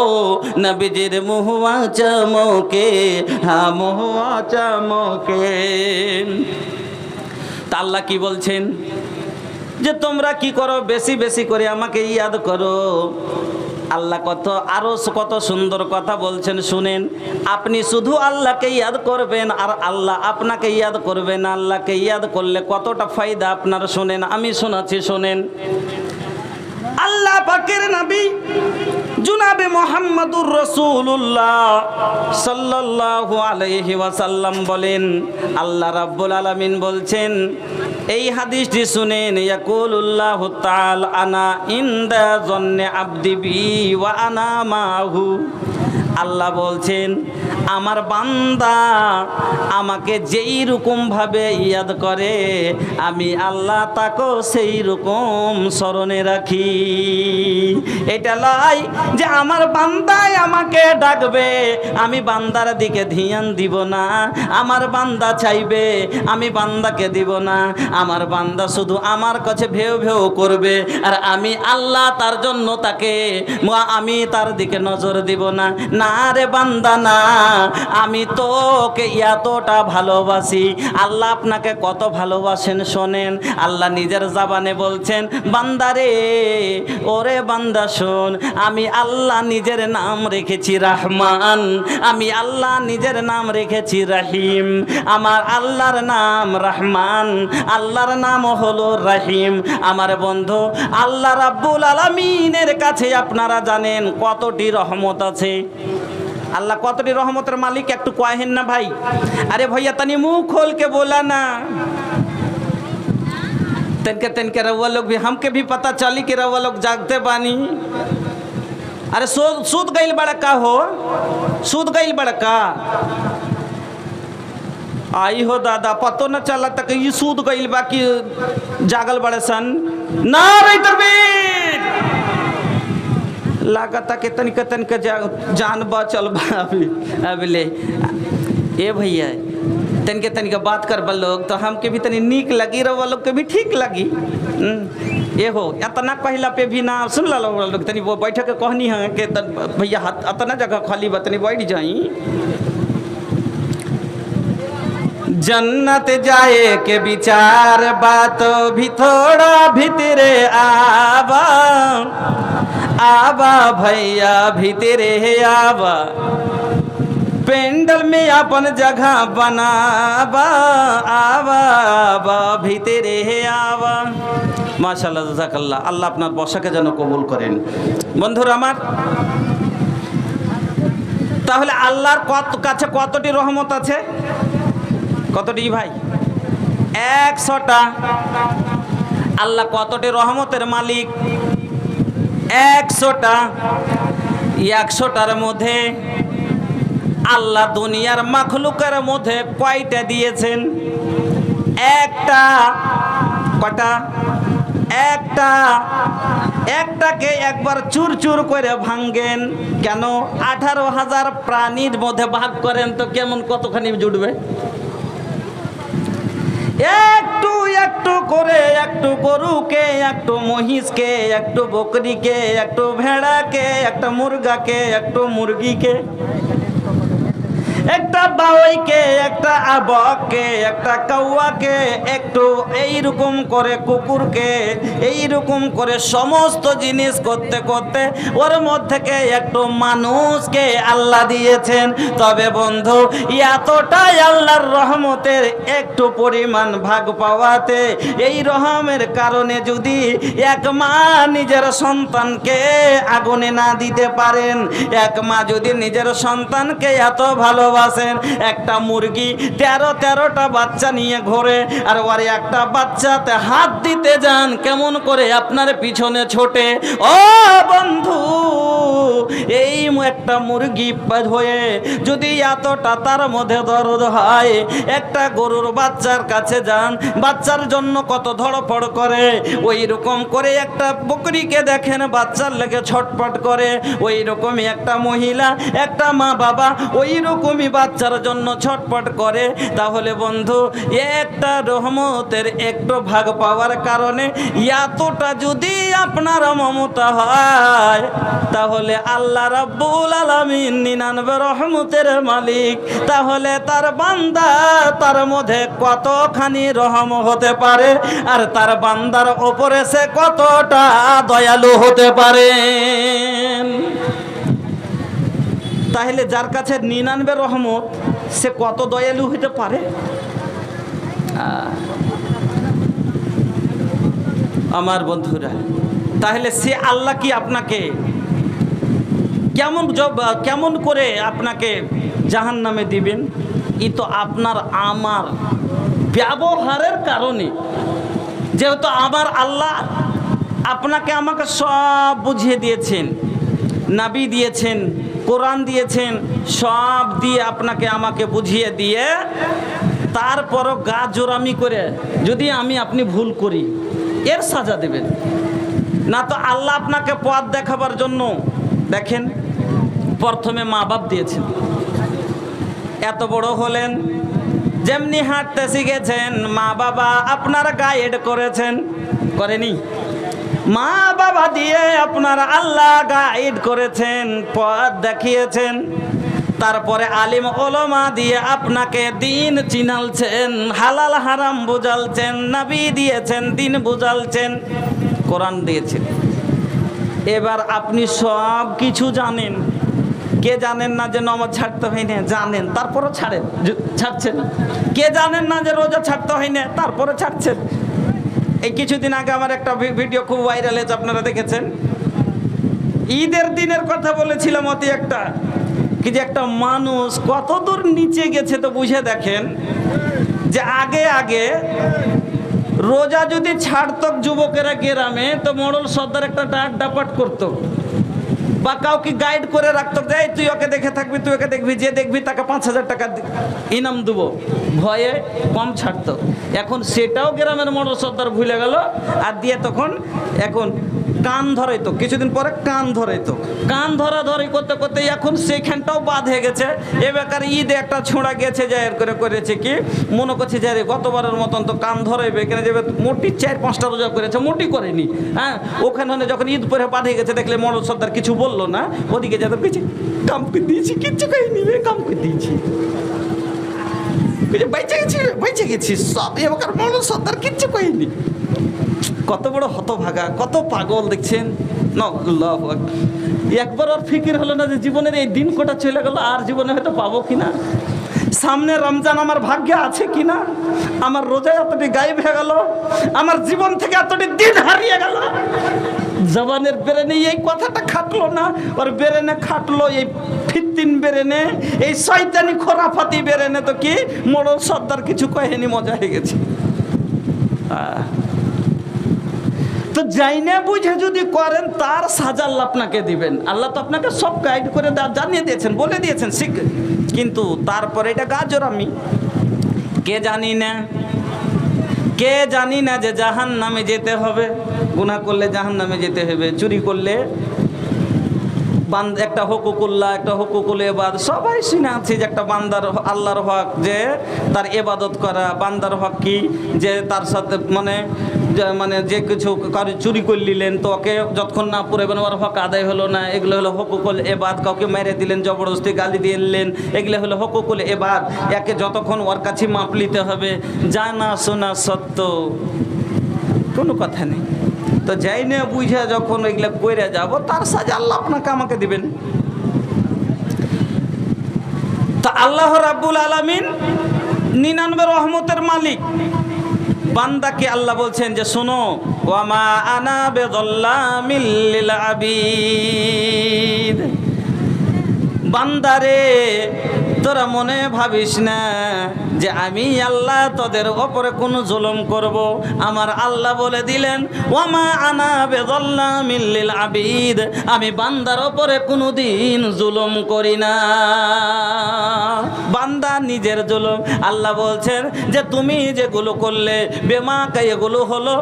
नबी जी मुहवा चमके, हाँ मुहवा चमके। তা আল্লাহ কি বলছেন যে তোমরা কি করো, বেশি বেশি করে আমাকে ইয়াদ করো। আল্লাহ কত সুন্দর কথা বলছেন শুনেন। আপনি শুধু আল্লাহকে ইয়াদ করবেন আর আল্লাহ আপনাকে ইয়াদ করবেন। আল্লাহকে ইয়াদ করলে কতটা ফায়দা আপনার শুনেন, আমি শোনাচ্ছি শোনেন। আল্লাহ পাকের নবী জনাবে মুহাম্মদুর রাসূলুল্লাহ সাল্লাল্লাহু আলাইহি ওয়াসাল্লাম বলেন, আল্লাহ রাব্বুল আলামিন বলছেন, এই হাদিসটি শুনেন, ইয়াকুলুল্লাহু তাআলা আনা ইনদা যন্নি আবদি বি ওয়া আনা মাহু। আল্লাহ বলছেন আমার বান্দা আমাকে যেই রকম ভাবে ইয়াদ করে আমি আল্লাহ তাকে সেই রকম স্মরণে রাখি। এটা লয় যে আমার বান্দাই আমাকে ডাকবে আমি বান্দার দিকে ধ্যান দিব না, আমার বান্দা চাইবে আমি বান্দাকে দিব না, আমার বান্দা শুধু আমার কাছে ভেউ ভেউ করবে আর আমি আল্লাহ তার জন্য তাকে আমি তার দিকে নজর দিব না। না রে বান্দা না, আমি তোকে এতটা ভালোবাসি। আল্লাহ আপনাকে কত ভালোবাসেন শোনেন। আল্লাহ নিজের জবানে বলছেন, বান্দা রে, ওরে বান্দা শোন, আমি আল্লাহ নিজের নাম রেখেছি রহমান, আমি আল্লাহ নিজের নাম রেখেছি রহিম। আমার আল্লাহর নাম রহমান, আল্লাহর নাম হলো রহিম। আমার বন্ধু আল্লাহ রাব্বুল আলামিনের কাছে আপনারা জানেন কতটি রহমত আছে। আল্লাহ কতটি রহমতের মালিক একটু কহেন না ভাই? अरे भैया तनी मुंह खोल के बोला ना, तनके रउआ लोग भी हमके भी पता चली कि रउआ लोग जागते बानी। अरे सूद गइल बड़का हो, सूद गइल बड़का। आई हो दादा पतो न चला तक ये सूद गइल बा कि जागल बड़े सन ना रे तरबीर लागता के तनिक जान बचल बा अभी ले। ए भैया तनिक बात कर बा लोग तो हमके भी तनी नीक लगी, रहो लोग के भी ठीक लगी। ये हो इतना कहला पे भी ना सुन ला लोग तनी वो बैठ के कहनी है कि भैया इतना जगह खाली बा तनी बैठ जाई। जन्नत जाए के विचार बात भी थोड़ा भीतरे आवा, आवा भैया भीतरे आवा, पेंडल में अपन जगह बनावा, आवा आवा भीतरे आवा। माशाल्लाह জাযাকাল্লাহ। আল্লাহ আপনার বসাকে যেন কবুল করেন। বন্ধুরা আমার, তাহলে আল্লাহর কাছে কতটি রহমত আছে? কতটি ভাই? 100টা। আল্লাহ কতটি রহমতের মালিক? 100টা। 100টার মধ্যে আল্লাহ দুনিয়ার মাখলুকের মধ্যে কয়টা দিয়েছেন? একটা। কয়টা? একটা। একটাকে একবার চুর চুর করে ভাঙ্গেন কেন? 18,000 প্রাণীর মধ্যে ভাগ করেন তো কেমন কতখানি জুটবে? একটু একটু করে, একটু গরুকে, একটু মহিষকে, একটু বকরিকে, একটু ভেড়াকে, একটা মুরগাকে, একটু মুরগিকে, একটা বাউইকে, একটা বককে, একটা কাউয়াকে, একটু এইরকম করে কুকুরকে, এইরকম করে সমস্ত জিনিস করতে করতে ওর মধ্যে একটু মানুষকে আল্লাহ দিয়েছেন। তবে বন্ধু, এতটাই আল্লাহর রহমতের একটু পরিমাণ ভাগ পাওয়াতে এই রহমের কারণে যদি এক মা নিজের সন্তানকে আগুনে না দিতে পারেন, এক মা যদি নিজের সন্তানকে এত ভালোবাসেন, একটা মুরগি 13টা বাচ্চা নিয়ে ঘোরে, আর ওর একটা বাচ্চাতে হাত দিতে যান কেমন করে আপনার পিছনে ছোটে। ও বন্ধু, এই একটা মুরগি হয়ে যদি এতটা তার মধ্যে দরদ হয়, একটা গরুর বাচ্চার কাছে যান, বাচ্চার জন্য কত ধড়পড় করে, ওই রকম করে একটা বকরিকে দেখেন বাচ্চার লেগে ছটপট করে, ওই রকমই একটা মহিলা, একটা মা বাবা ওই রকমই বাচ্চার জন্য ছটপট করে। তাহলে বন্ধু, একটা রহমতের একটু ভাগ পাওয়ার কারণে এতটা যদি আপনার মমতা হয়, তাহলে আল্লাহ রাব্বুল আলামিন 99 রহমতের মালিক, তাহলে তার বান্দা তার মধ্যে কতখানি রহম হতে পারে, আর তার বান্দার ওপরে সে কতটা দয়ালু হতে পারে। তাহলে যার কাছে 99 রহমত, সে কত দয়ালু হতে পারে। আমার বন্ধুরা, তাহলে সে আল্লাহ কি আপনাকে কেমন করে আপনাকে জাহান্নামে দিবেন? ই তো আপনার আমার ব্যবহারের কারণে। যেহেতু আমার আল্লাহ আপনাকে আমাকে সব বুঝিয়ে দিয়েছেন, নবী দিয়েছেন, কোরআন দিয়েছেন, সব দিয়ে আপনাকে আমাকে বুঝিয়ে দিয়ে তারপরও গা জোরামি করে যদি আপনি ভুল করি, এর সাজা দেবেন না। তো আল্লাহ আপনাকে পথ দেখাবার জন্য দেখেন প্রথমে মা বাপ দিয়েছেন, এত বড় হলেন, যেমনি হাঁটতে শিখেছেন মা বাবা আপনার গাইড করেছেন, করেনি? মা বাবা দিয়ে আপনার আল্লাহ গাইড করেছেন, পথ দেখিয়েছেন। তারপরে আলিম ওলামা দিয়ে আপনাকে দিন চিনালছেন, হালাল হারাম বুঝালছেন, নবী দিয়েছেন, দিন বুঝালছেন, কোরআন দিয়েছেন। এবার আপনি সব কিছু জানেন। কে জানেন না যে নামাজ ছাড়তে হয় না? জানেন, তারপরে ছাড়ছেন। কে জানেন না যে রোজা ছাড়তে হয় না? তারপরে ছাড়ছেন। এই কিছুদিন আগে আমার একটা ভিডিও খুব ভাইরাল হয়েছে, আপনারা দেখেছেন। ঈদের দিনের কথা বলেছিলাম অতি একটা, কি যে একটা মানুষ কত দূর নিচে গেছে তো বুঝে দেখেন। যে আগে রোজা যদি ছাড়ত যুবকেরা গ্রামে, তো মোড়ল সর্দার একটা ডাপাট করতো, বা কাউকে গাইড করে রাখতো, যে তুই ওকে দেখে থাকবি, তুই ওকে দেখবি, যে দেখবি তাকে 5000 টাকা ইনাম দেবো, ভয়ে কম ছাড়তো। এখন সেটাও গ্রামের মোড়ল সর্দার ভুলে গেল, আর দিয়ে তখন এখন কান ধরাইতো, কিছুদিন পরে কান ধরাইতো, কান ধরাধরি করতে করতে এখন সেইখানটাও বাদ হয়ে গেছে। এ বেকার ঈদে একটা ছোঁড়া গেছে, যে এর করে করেছে কি মনে করছে যে গতবারের মতন তো কান ধরাইবে, এখানে যাবে মোটি 4-5টা রোজা করেছে, মোটি করেনি। হ্যাঁ, ওখানে যখন ঈদ পরে বাদ হয়ে গেছে, দেখলে মোড়ল সর্দার কিছু বললো না, ওদিকে যাতে পেয়েছি কামকে দিয়েছি, কিচ্ছু খাই নিবে, কামকে দিয়েছি, বাইচে গেছি সব। এবার মোড়ল সর্দার কিচ্ছু কইনি। কত বড় হতভাগা, কত পাগল দেখছেন। একবার ওর ফিকির হলো না যে জীবনের এই দিন কটা চলে গেল, আর জীবনে হয়তো পাবো কিনা, সামনে রমজান আমার ভাগ্যে আছে কিনা, আমার রোজায় এতটি গায়েব হয়ে গেল, আমার জীবন থেকে এতটি দিন হারিয়ে গেল। জবানের বেরেনে এই কথাটা খাটলো না, ওর বেরেনে খাটলো এই ফিত্তিন বেরেনে, এই শয়তানি খোরাফাতি বেরেনে। তো কি মোড়ল সর্দার কিছু কহেনি, মজা হয়ে গেছে। তো যাই না বুঝে যদি করেন, তার সাজা আল্লাহ আপনাকে দিবেন। আল্লাহ তো আপনাকে সব গাইড করে জানিয়ে দিয়েছেন, বলে দিয়েছেন, শিখ। কিন্তু তারপরে এটা গাজরামি। কে জানি না যে জাহান্নামে যেতে হবে, গুনাহ করলে জাহান্নামে যেতে হবে, চুরি করলে একটা হুকুকুল্লাহ, একটা হুকুকুল এবাদ, সবাই শুনে আছি যে একটা বান্দার আল্লাহর হক যে তার এবাদত করা, বান্দার হক কি যে তার সাথে মানে মানে যে কিছু কারো চুরি করে নিলেন, তো ওকে যতক্ষণ না পুরাবেন ওর হক আদায় হলো না, এগুলো হলো হকুকুল এবাদ। কাউকে মেরে দিলেন, জবরদস্তি গালি দিয়ে নিলেন, এগুলো হলো হকুকুল এবাদ। একে যতক্ষণ ওর কাছে মাপ নিতে হবে, জানা শোনা সত্য, কোনো কথা নেই। তো যাই না বুঝে যখন এগুলো করে যাব, তার সাজা আল্লাহ আপনাকে আমাকে দিবেন। তো আল্লাহ রাব্বুল আলামিন 99 রহমতের মালিক। বান্দাকে আল্লাহ বলছেন যে শোনো, ওয়ামা আনা বিযাল্লামিল লিল আবিদ, বান্দারে তোরা মনে ভাবিস না যে আমি আল্লাহ তোদের ওপরে কোনো জুলুম করব। আমার আল্লাহ বলে দিলেন, ওয়ামা আনা বিযাল্লামিল লিল আবিদ, আমি বান্দার ওপরে কোনোদিন জুলুম করি না। বান্দা নিজের জুলুম, আল্লাহ বলছেন যে তুমি যেগুলো করলে, বেমা এগুলো হলো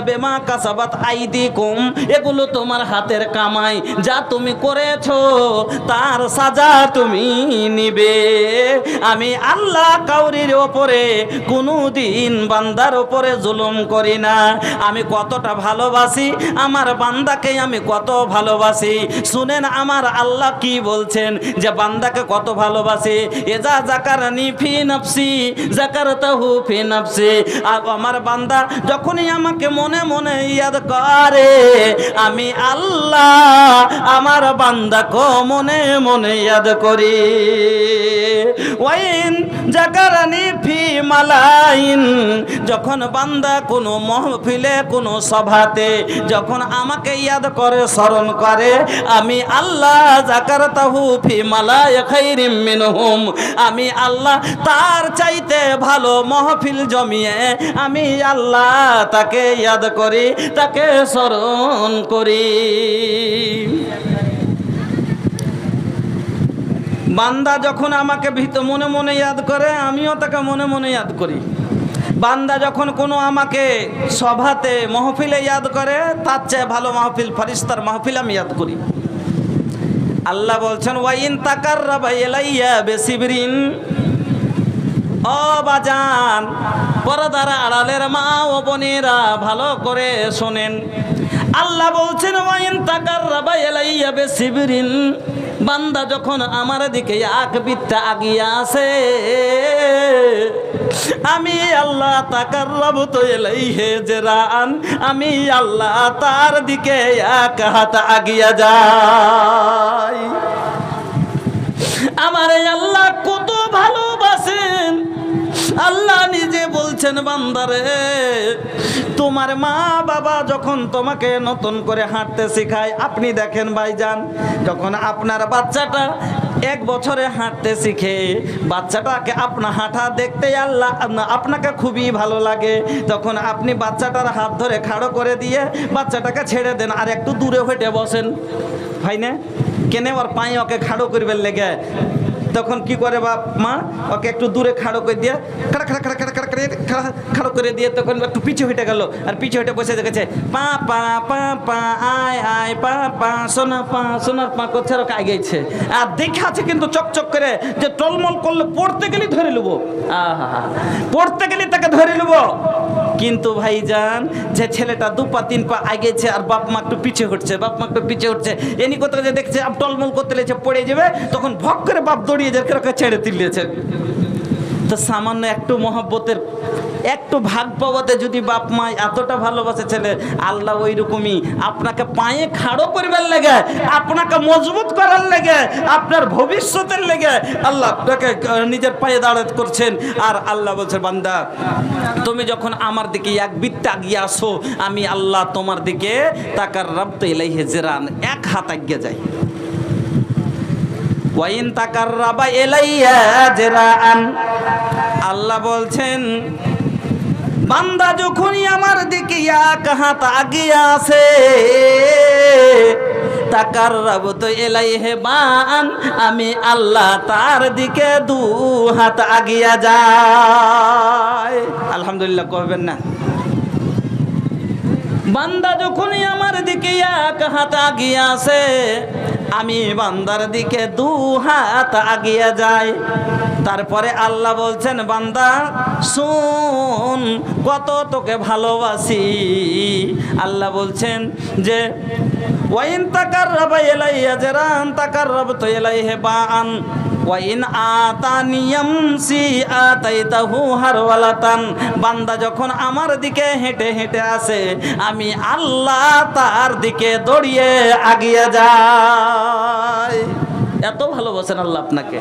বেমা কাসাবাত আইদিকুম, এগুলো তোমার হাতের কামাই, যা তুমি করেছো তার সাজা তুমি নিবে। আমি আল্লাহ কাউরির ওপরে কোনোদিন বান্দার ওপরে জুলুম করি না। আমি কতটা ভালোবাসি আমার বান্দাকে, আমি কত ভালোবাসি। শুনেন আমার আল্লাহ কি বলছেন, যে বান্দাকে কত ভালোবাসি। এজা যাকারানি ফি নাফসি যাকারতাহু ফি নাফসি, আর আমার বান্দা যখনই আমাকে মনে মনে ইয়াদ করে, আমি আল্লাহ আমার বান্দাকে মনে মনে ইয়াদ করি। ওয়াইন যাকারানি ফি মালাইন, যখন বান্দা কোনো মহফিলে কোনো সভাতে যখন আমাকে ইয়াদ করে, স্মরণ করে, আমি আল্লাহ যাকারতাহু ফি মালাই খাইরিম মিনহুম, আমি আল্লাহ তার চাইতে ভালো মহফিল জমিয়ে আমি আল্লাহ তাকে ইয়াদ করি, তাকে স্মরণ করি। বান্দা যখন আমাকে মনে মনে ইয়াদ করে, আমিও তাকে মনে মনে ইয়াদ করি। বান্দা যখন কোনো আমাকে সভাতে মাহফিলে ইয়াদ করে, তার চেয়ে ভালো মাহফিল, ফেরেশতার মাহফিল আমি ইয়াদ করি। আল্লাহ বলছেন, ওয়াইন তাকাররাবা ইলাইয়া বিসিবরিন, ও বাজান, পরদার আড়ালের মা ও বোনেরা ভালো করে শোনেন। আল্লাহ বলছেন, ওয়াইন তাকাররাবা ইলাইয়া বিসিবরিন, বান্দা যখন আমার দিকে এক বিত্তা আগিয়ে আসে, আমি আল্লাহ তাকাররাবতু ইলাইহি জিরাআন, আমি আল্লাহ তার দিকে এক হাত আগিয়ে যাই। আমার আল্লাহ কত ভালোবাসেন। আল্লাহ নিজে বলছেন, বান্দারে তোমার মা বাবা যখন তোমাকে নতুন করে হাঁটতে শেখায়, আপনি দেখেন ভাইজান, যখন আপনার বাচ্চাটা 1 বছরে হাঁটতে শিখে, বাচ্চাটাকে আপনার হাঁটা দেখতে আল্লাহ আপনাকে খুবই ভালো লাগে, তখন আপনি বাচ্চাটার হাত ধরে খাড়ো করে দিয়ে বাচ্চাটাকে ছেড়ে দেন, আর একটু দূরে হেঁটে বসেন। ভাই না কেনে ওর পায়ে ওকে খাড়ো করবেন লেগে, তখন কি করে বাপ মা, ওকে একটু দূরে খাড়ো করে দিয়ে খাড়ো করে দিয়ে তখন একটু পিছু হেঁটে গেল, আর পিছু হেঁটে বসে দেখেছে পা পা পা পা আয় আয় পা পা সোনা পা সোনার পা করছে, আর ওকে আগেছে, আর দেখে আছে কিন্তু চকচক করে, যে টলমল করলে পড়তে গেলে ধরে নেবো, আহা পড়তে গেলে তাকে ধরে নেবো। কিন্তু ভাইজান, যে ছেলেটা 2 পা 3 পা আগেছে আর বাপ মা একটু পিছিয়ে উঠছে, বাপ মা একটু পিছিয়ে উঠছে, এনি কোথাও যে দেখছে টলমল করতে লেগেছে, পড়ে যাবে, তখন ভক করে বাপ দৌড়িয়ে যে ছেড়ে তুলিয়েছে। তো সামান্য একটু মহব্বতের, একটু ভাগ পাওয়াতে যদি বাপ মা এতটা ভালোবাসে ছেলে, আল্লাহ ওই রকমই আপনাকে পায়ে খাড়ো করবার লেগে, আপনাকে মজবুত করার লেগে, আপনার ভবিষ্যতের লেগে আল্লাহ আপনাকে নিজের পায়ে দাঁড়াত করছেন। আর আল্লাহ বলছে, বান্দা তুমি যখন আমার দিকে এক বিত্তা গিয়ে আসো, আমি আল্লাহ তোমার দিকে তাকাররাবতু ইলাইহি জিরান, এক হাত এগিয়ে যাই। ওয়াইন তাকাররাবা ইলাইয়া জিরাআন, আল্লাহ বলছেন, বান্দা যখনই আমার দিকে এক হাত আগিয়ে আসে, তাকাররাবতু ইলাইহি বান, আমি আল্লাহ তার দিকে 2 হাত আগিয়ে যাই। আলহামদুলিল্লাহ কহবেন না? বান্দা যখনই আমার দিকে এক হাত আগিয়ে আসে, আমি বান্দার দিকে 2 হাত আগিয়ে যাই। তারপরে আল্লাহ বলছেন, বান্দা শোন কত তোকে ভালোবাসি। আল্লাহ বলছেন যে ওয়াইন তাকাররাবা ইলাইয়া জারান তাকাররাবতু ইলাইহি বাআন ওয়াইন আতানিয়ামসি আতাইতাহু হারওয়ালাতান। বান্দা যখন আমার দিকে হেঁটে হেঁটে আসে, আমি আল্লাহ তার দিকে দৌড়িয়ে আগিয়ে যাই। এত ভালোবাসেন আল্লাহ আপনাকে।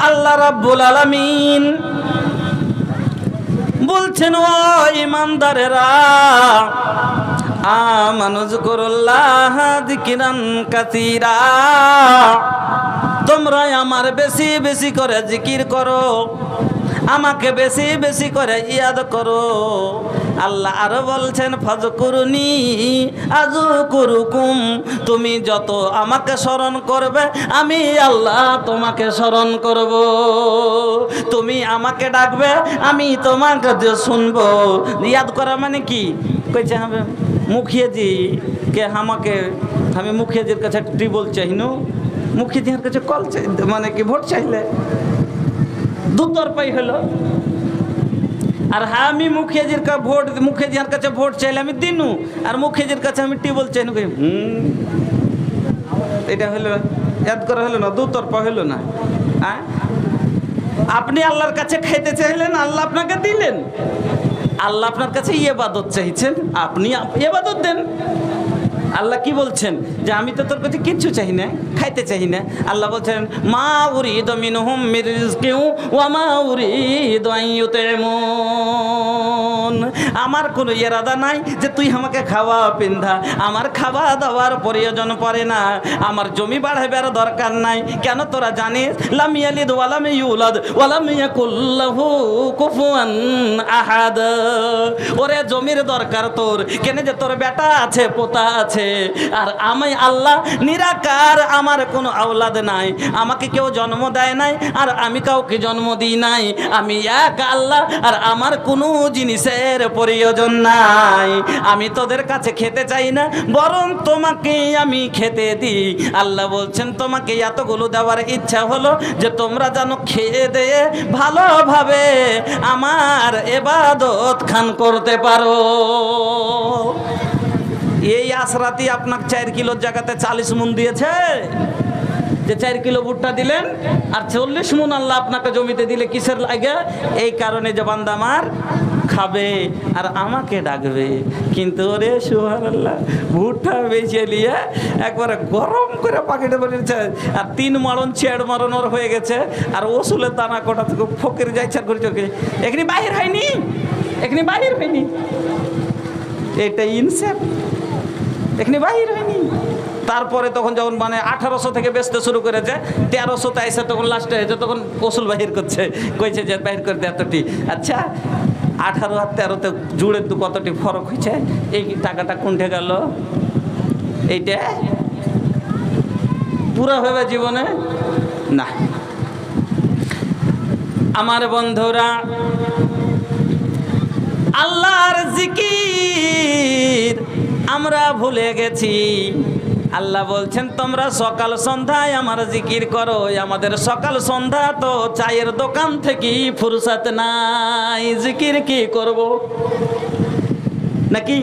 আল্লাহ রাব্বুল আলামিন বলছেন, ও ঈমানদারেরা, আমানুযকুরুল্লাহ যিকরান কাসীরা, তোমরা আমার বেশি বেশি করে জিকির করো, আমাকে বেশি বেশি করে ইয়াদ করো। আল্লাহ আরো বলছেন, ফাজকুরুনি আযকুরুকুম, তুমি যত আমাকে স্মরণ করবে আমি আল্লাহ তোমাকে স্মরণ করব। তুমি আমাকে ডাকবে আমি তোমাকে শুনবো। ইয়াদ করা মানে কি কইছে হবে মুখিয়াজি কে আমাকে, আমি মুখিয়াজির কাছে টিবল চাইনু, মুখিয়াজির কাছে কল চাই, মানে কি ভোট চাইলে দুতরফাই হলো। আর হ্যাঁ, আমি মুখিয়াজির ভোট, মুখিয়াজির কাছে ভোট চাইলে আমি দিনু, আর মুখিয়াজির কাছে আমি টিবল চাইনু। এটা হলো ইয়াদ করা হলো না, দুতরফা হলো না। হ্যাঁ, আপনি আল্লাহর কাছে খাইতে চাইলেন, আল্লাহ আপনাকে দিলেন। আল্লাহ আপনার কাছে ইবাদত চাইছেন, আপনি ইবাদত দেন। আল্লাহ কি বলছেন যে আমি তো তোর কাছে কিচ্ছু চাই না, খাইতে চাই না। আল্লাহ বলছেন, মা উরিদু মিনহুম মির রিজকিন ওয়া মা উরিদু আন ইউতিমুন। আমার কোনো ইরাদা নাই যে তুই আমাকে খাওয়া পিন্ধা, আমার খাওয়া দাওয়ার প্রয়োজন পড়ে না, আমার জমি বাড়াবার দরকার নাই। কেন তোরা জানিস, লাম ইয়ালিদ ওয়া লাম ইউলাদ ওয়া লাম ইয়াকুল লাহু কুফুয়ান আহাদ। ওরে জমির দরকার তোর কেন, যে তোর বেটা আছে, পোতা আছে, আর আমি আল্লাহ নিরাকার, আমার কোনো আওলাদ নাই, আমাকে কেউ জন্ম দেয় নাই, আর আমি কাউকে জন্ম দিই নাই। আমি এক আল্লাহ, আর আমার কোনো জিনিসের প্রয়োজন নাই। আমি তোদের কাছে খেতে চাই না, বরং তোমাকে আমি খেতে দিই। আল্লাহ বলছেন, তোমাকে এতগুলো দেওয়ার ইচ্ছা হলো যে তোমরা যেন খেয়ে দিয়ে ভালোভাবে আমার ইবাদত খান করতে পারো। এই আশরাতি আপনাকে 4 কিলোর জায়গাতে 40 মণ দিয়েছে। যে 4 কিলো ভুট্টা দিলেন আর 40 মণ আল্লাহ আপনাকে জমিতে দিলে কিসের লাগে? এই কারণে যে বান্দা আমার খাবে আর আমাকে ডাকবে। কিন্তু ওরে সুবহানাল্লাহ, ভুট্টা বেঁচে নিয়ে একবারে গরম করে পাকেটে বলেছে, আর 3 মারণ 4 মারণ ওর হয়ে গেছে। আর ওসুলের দানা কটা থেকে ফকির যাইছে করে চোখে, এখানে বাহির হয়নি, এখানে বাহির হয়নি। এটা ইনসাফ, এখানে বাহির হয়নি। তারপরে তখন যখন মানে 1800 থেকে বেচতে শুরু করেছে, 1300তে আইসে তখন লাস্টে হয়েছে, তখন ওসুল বাহির করছে, কইছে যে বাহির করতে এতটি। আচ্ছা, 18 আর 13তে জুড়ে তো কতটি ফরক হয়েছে? এই টাকাটা কোনটা গেল? এইটা পুরো হবে জীবনে না। আমার বন্ধুরা, আল্লাহর জিকির আমরা ভুলে গেছি। আল্লাহ বলছেন, তোমরা সকাল সন্ধ্যায় আমার জিকির করো। আমাদের সকাল সন্ধ্যা তো চায়ের দোকান থেকে ফুরসত নাই, জিকির কি করব? নাকি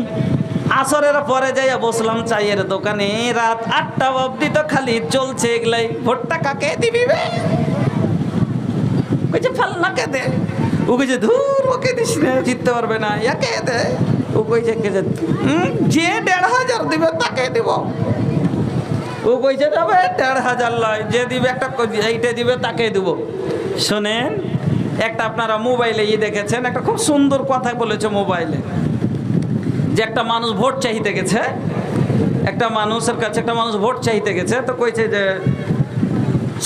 আসরের পরে যাইয়া বসলাম চায়ের দোকানে, রাত 8টা অবধি তো খালি চলছে এগুলাই। ভোটটা কাকে দিবি? কইছে ফালনাকে দে। ও কইছে ধুর, ওকে দিস না, জিততে পারবে না, একে দে। ও কইছে যে 1,500 দিবে তাকে দিব। ও কইছে যাবে 1,500 লয়, যে দিবে একটা এইটা দিবে তাকে দিব। শোনেন, একটা আপনারা মোবাইলে দেখেছেন, একটা খুব সুন্দর কথা বলেছে মোবাইলে, যে একটা মানুষ ভোট চাইতে গেছে, একটা মানুষের কাছে একটা মানুষ ভোট চাইতে গেছে। তো কইছে যে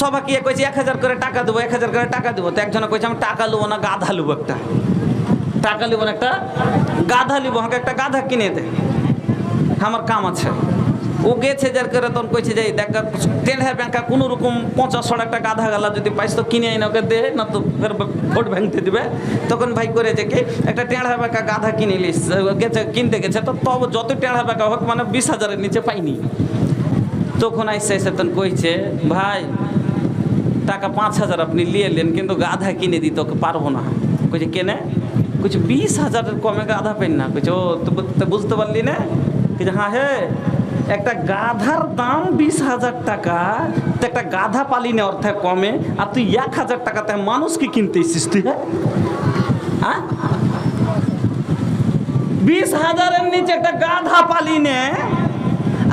সবাইকে কইছে 1000 করে টাকা দেবো, 1000 করে টাকা দেবো। তো একজনে কইছে, আমি টাকা নেবো না, গাধা নেবো, একটা টাকা নেবো না, একটা গাধা নেবো, আমাকে একটা গাধা কিনে দে, আমার কাম আছে। ও গেছে যার করে, তখন কইছে যে দেখা টেঁড়া ব্যাংকা কোনো রকম 50 একটা গাধা গালা যদি পাইস তো কিনে আইন, ওকে দে, না তো ফের ভোট ভাঙতে দিবে। তখন ভাই করে যে কি একটা টেঁড়া ব্যাংকা গাধা কিনে নিস, গেছে কিনতে গেছে। তো তবে যত টেঁড়া ব্যাংকা হোক, মানে 20,000-এর নিচে পাইনি। তখন আইসে তখন কইছে, ভাই টাকা 5,000 আপনি নিয়ে এলেন, কিন্তু গাধা কিনে দিতে পারবো না। কইছে কেনে? কইছে 20,000-এর কমে গাধা পেন না। কইছে ও তো বুঝতে পারলি না? কইছে হ্যাঁ হে, একটা গাধার দাম 20,000 টাকা, তো একটা গাধা পালি না অর্থে কমে, আর তুই 1,000 টাকাতে মানুষকে কিনতে এসেছিস তুই? হ্যাঁ, 20,000-এর নিচে একটা গাধা পালি নে,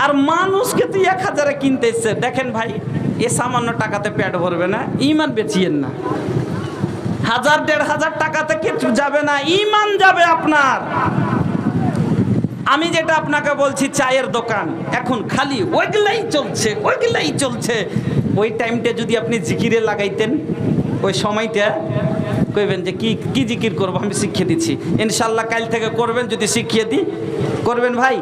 আর মানুষকে তুই 1,000-এ কিনতে এসছে। দেখেন ভাই, এ সামান্য টাকাতে পেট ভরবে না, ইমান বেচিয়েন না। 1,000-1,500 টাকাতে কিছু যাবে না, ইমান যাবে আপনার। আমি যেটা আপনাকে বলছি, চায়ের দোকান এখন খালি ওইগুলাই চলছে, ওইগুলাই চলছে। ওই টাইমটা যদি আপনি জিকিরে লাগাইতেন, ওই সময়টা কইবেন যে কি কি জিকির করবো, আমি শিখিয়ে দিচ্ছি ইনশাল্লাহ। কাল থেকে করবেন, যদি শিখিয়ে দিই করবেন ভাই।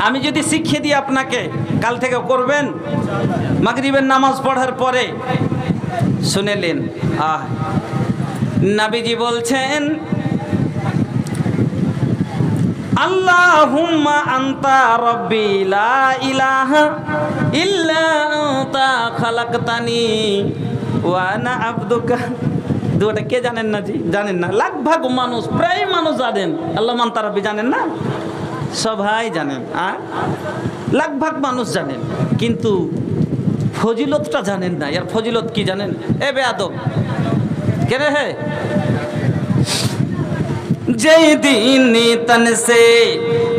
আমি যদি শিখিয়ে দিই আপনাকে, কাল থেকে করবেন। মাগরিবের নামাজ পড়ার পরে শুনেলেন, নবীজি বলছেন আল্লাহুম্মা আনতা রাব্বি লা ইলাহা ইল্লা আনতা খালাকতানি ওয়া আনা আবদুকা। দুটা কে জানেন না জি? জানেন না? লাখ মানুষ, প্রায় মানুষ জানেন। আল্লাহ আনতা রাব্বি জানেন না? সবাই জানেন, লাখ মানুষ জানেন, কিন্তু ফজিলতটা জানেন না। এর ফজিলত কি জানেন? এ বেয়াদব কে রে হে? जय दीन तन से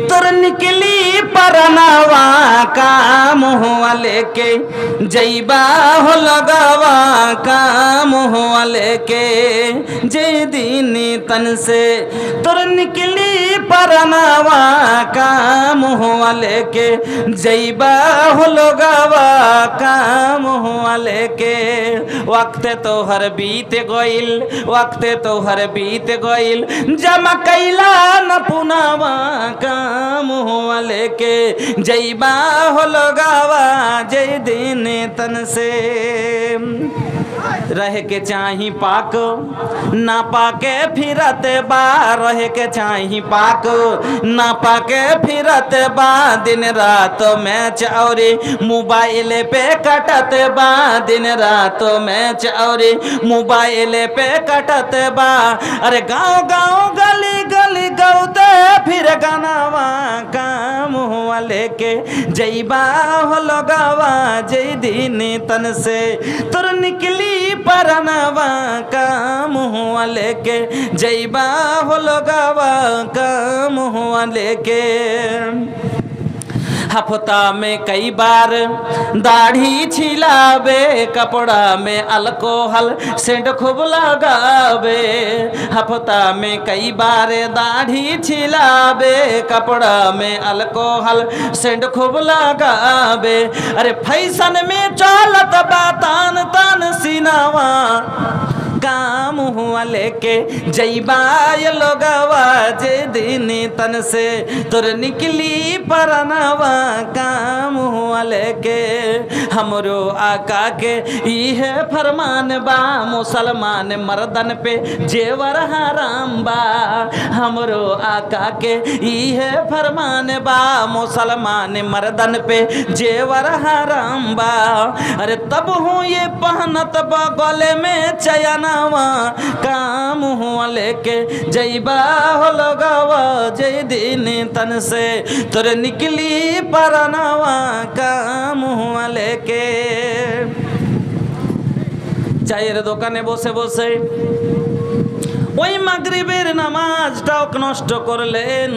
तुर निकली परनावा, काम हुआ लेके जईबा हो लगावा, काम हुआ लेके जय दीन तन से तुर निकली परनावा, काम हुआ लेके जईबा हो लगावा, काम हुआ लेके। वक्त तो हर बीत गइल, वक्त तो हर बीत गइल, जमा कैला न पुनावा, काम हुआ लेके जईबा हो लगावा, जय दिन तन से। रह के चाही पाक ना पाके फिरते बा, रह के चाही पाक ना पाके फिरते बा, दिन रात मैच और मोबाइल पे कटते बा, दिन रात मैच और मोबाइल पे कटते बा। अरे गाँव गाँव गली गली गौते फिर गानावा, काम हुआ लेके जईबा हो लगावा, जय दिन तन से तुर निकली परनावा, काम हुआ लेके जईबा हो लगावा, काम हुआ लेके। हफ्ता में कई बार दाढ़ी छिलावे, कपड़ा में अल्कोहल सेंट खूब लगावे, हफ्ता में कई बार दाढ़ी छिलावे, कपड़ा में अल्कोहल सेंट खूब लगावे। अरे फैशन में चलत बा तान तान सीनावा, काम हुआ लेके जईबा ये लोगवा, जे दिन तन से तुर निकली परनावा, काम हुआ लेके। हमरो आका के इहे फरमान बा, मुसलमान मर्दन पे जेवर हराम बा, हमरो आका के इहे फरमान बा, मुसलमान मर्दन पे जेवर हराम बा। अरे तब हूँ ये पहनत बा गले में चयना, काम हुआ लेके जईबा हो लगावा, जय दिन तन से तुर निकली परनावा, काम हुआ लेके। চায়ের দোকানে বসে বসে ওই মাগরিবের নামাজটাও নষ্ট করলেন,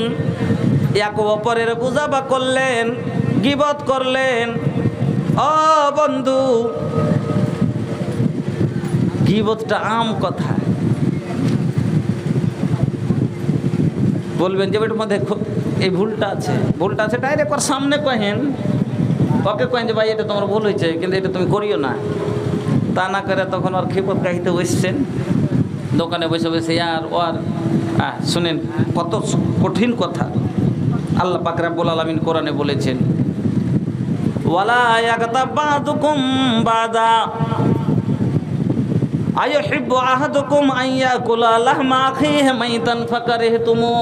এক অপরের বুঝাবা করলেন, গীবত করলেন। ও বন্ধু, গীবতটা আম কথা। বলবেন যে এটার মধ্যে এই ভুলটা আছে, ভুলটা আছে, ডাইরেক্ট ওর সামনে কহেন, ওকে কহেন যে ভাই এটা তোমার ভুল হয়েছে, কিন্তু এটা তুমি করিও না। তা না করে তখন ওর খেপত গাইতে বসছেন দোকানে বসে বসে। আর ওর শুনেন কত কঠিন কথা আল্লাহ পাক রব্বুল আলামিন কোরআনে বলেছেন, ওয়ালা ইয়াগতাব বাদুকুম বাদা আইয়ুহিব্বু আহাদুকুম আন ইয়াকুলা লাহমা আখিহি মাইতান ফাকারিহতুমু।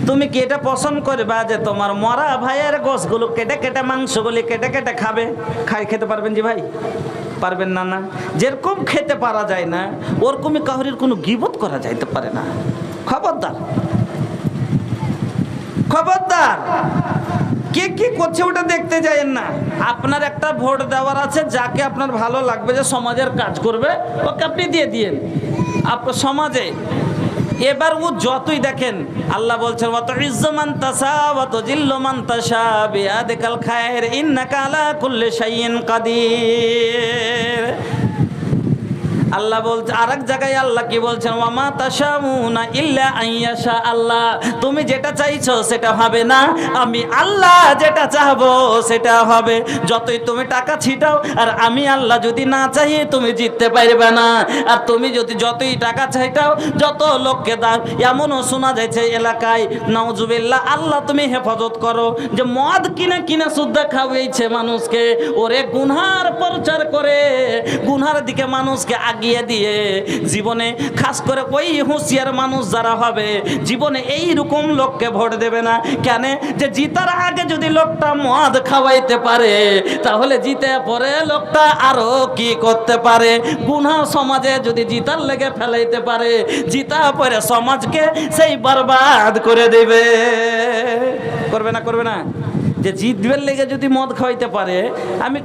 তুমি কি এটা পছন্দ করবা যে তোমার মরা ভাইয়ের গোশগুলো কেটে কেটে মাংসগুলি কেটে কেটে খাবে? খেতে পারবেন জি ভাই? পারবেন না? না, যেরকম খেতে পারা যায় না ওরকমই কাহরির কোনো গীবত করা যাইতে পারে না। খবরদার, খবরদার। কে কি করছে ওটা দেখতে যায়েন না। আপনার একটা ভোট দেওয়ার আছে, যাকে আপনার ভালো লাগবে যে সমাজের কাজ করবে ওকে আপনি দিয়ে দিয়েন আপনার সমাজে। এবার ও যতই দেখেন, আল্লাহ বলছেন ওয়া তুইজ্জু মান তাশা ওয়া তুজিল্লু মান তাশা বিয়াদিকাল খায়র ইন্নাকা আলা কুল্লি শাইইন কাদির। আল্লাহ বলছে আরেক জায়গায়, আল্লাহ কি বলছেন, ওয়া মা তাশাউনা ইল্লা আইয়াশা আল্লাহ। তুমি যেটা চাইছো সেটা হবে না, আমি আল্লাহ যেটা চাইবো সেটা হবে। যতই তুমি টাকা ছিটাও, আর আমি আল্লাহ যদি না চাই তুমি জিততে পারবে না। আর তুমি যদি যতই টাকা ছিটাও, যত লোককে দাও, এমনও শোনা যাচ্ছে এলাকায়, নাউজুবিল্লাহ, আল্লাহ তুমি হেফাজত করো, যে মদ কিনে কিনে শুদ্ধ খাওয়াইছে মানুষকে, ওরে গুনহার প্রচার করে গুনহার দিকে মানুষকে আগিয়ে দিয়ে জীবনে, খাস করে ওই হুঁশিয়ার মানুষ যারা হবে, জীবনে এই রকম লোককে ভোট দেবে না। কেন? যে জিতার আগে যদি লোকটা মদ খাওয়াইতে পারে, তাহলে জিতে পরে লোকটা আরো কি করতে পারে, গুনাহ সমাজে যদি জিতার লেগে ফেলাইতে পারে, জিতা পরে সমাজকে সেই বরবাদ করে দেবে। করবে না? করবে না? যে জিতবের লেগে যদি মদ খাওয়াইতে পারে, আমি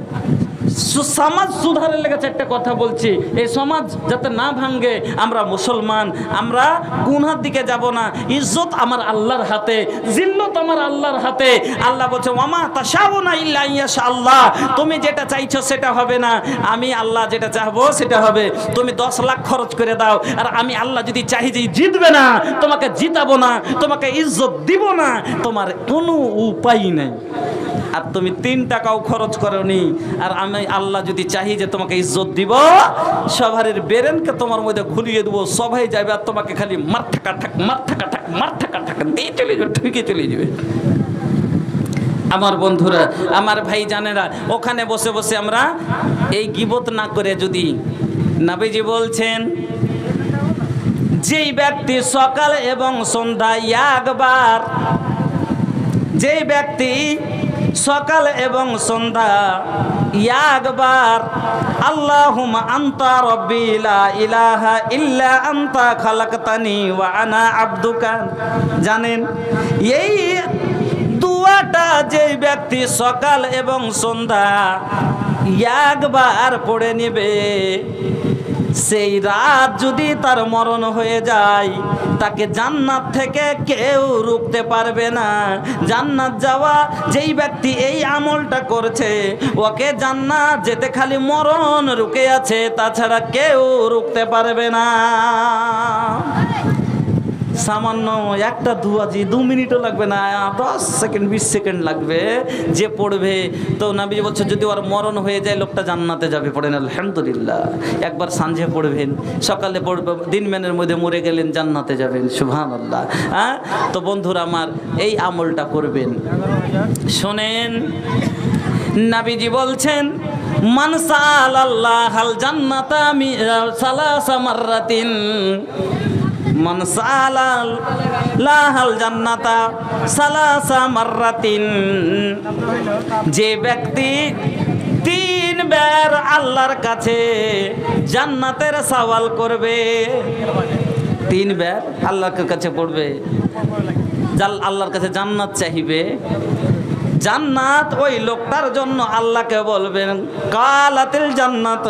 সমাজ সুধারের লেগে একটা কথা বলছি, এই সমাজ যাতে না ভাঙ্গে, আমরা মুসলমান, আমরা গুনার দিকে যাব না। ইজ্জত আমার আল্লাহর হাতে, জিল্লত আমার আল্লাহর হাতে। আল্লাহ বলছে ওয়া মা তাশাউনা ইল্লা আইয়াশা আল্লাহ। তুমি যেটা চাইছো সেটা হবে না, আমি আল্লাহ যেটা চাইবো সেটা হবে। তুমি 10 লাখ খরচ করে দাও, আর আমি আল্লাহ যদি চাই যে জিতবে না, তোমাকে জিতাবো না, তোমাকে ইজ্জত দিব না, তোমার কোনো উপায় নেই। আর তুমি 3 টাকাও খরচ করনি, আর আমি আল্লাহ যদি চাই যে তোমাকে ইজ্জত দিব, সবারের বেরেনকে তোমার মধ্যে ঘুরিয়ে দেবো, সবাই যাবে আর তোমাকে খালি মার ঠাকা ঠাক মার ঠাকা ঠাক মার ঠাকা ঠাক দিয়ে চলে যাবে, ঠুকে চলে যাবে। আমার বন্ধুরা, আমার ভাই জানেরা, ওখানে বসে বসে আমরা এই গীবত না করে যদি, নবীজি বলছেন যেই ব্যক্তি সকাল এবং সন্ধ্যায় একবার, যেই ব্যক্তি সকাল এবং সন্ধ্যা একবার আল্লাহুম্মা আনতা রাব্বি লা ইলাহা ইল্লা আনতা খালাকতানি ওয়া আনা আবদুকা, জানেন এই দুয়াটা যে ব্যক্তি সকাল এবং সন্ধ্যা একবার পড়ে নেবে, সেই রাত যদি তার মরণ হয়ে যায়, তাকে জান্নাত থেকে কেউ রুখতে পারবে না। জান্নাত যাওয়া যেই ব্যক্তি এই আমলটা করছে, ওকে জান্নাত যেতে খালি মরণ রুকে আছে, তাছাড়া কেউ রুখতে পারবে না। সামান্য একটা দুয়াজি 2 মিনিটও লাগবে না, 10 সেকেন্ড 20 সেকেন্ড লাগবে, যে পড়বে। তো নবী বলছে যদি ওর মরণ হয়ে যায়, লোকটা জান্নাতে যাবে। পড়েন আলহামদুলিল্লাহ। একবার সাঁঝে পড়বেন, সকালে পড়বেন, দিনম্যানের মধ্যে মরে গেলেন, জান্নাতে যাবেন। সুবহানাল্লাহ। হ্যাঁ, তো বন্ধুরা আমার, এই আমলটা করবেন। শোনেন, নবীজি বলছেন মান সাআলাল্লাহাল জান্নাতা সালাসা মাররাতিন, মান সাআলাল্লাহাল জান্নাতা সালাসা মাররাতিন, যে ব্যক্তি 3 বার আল্লাহর কাছে জান্নাতের সওয়াল করবে, 3 বার আল্লাহর কাছে পড়বে, আল্লাহর কাছে জান্নাত চাইবে, জান্নাত ওই লোকটার জন্য আল্লাহকে বলবেন কালাতিল জান্নাত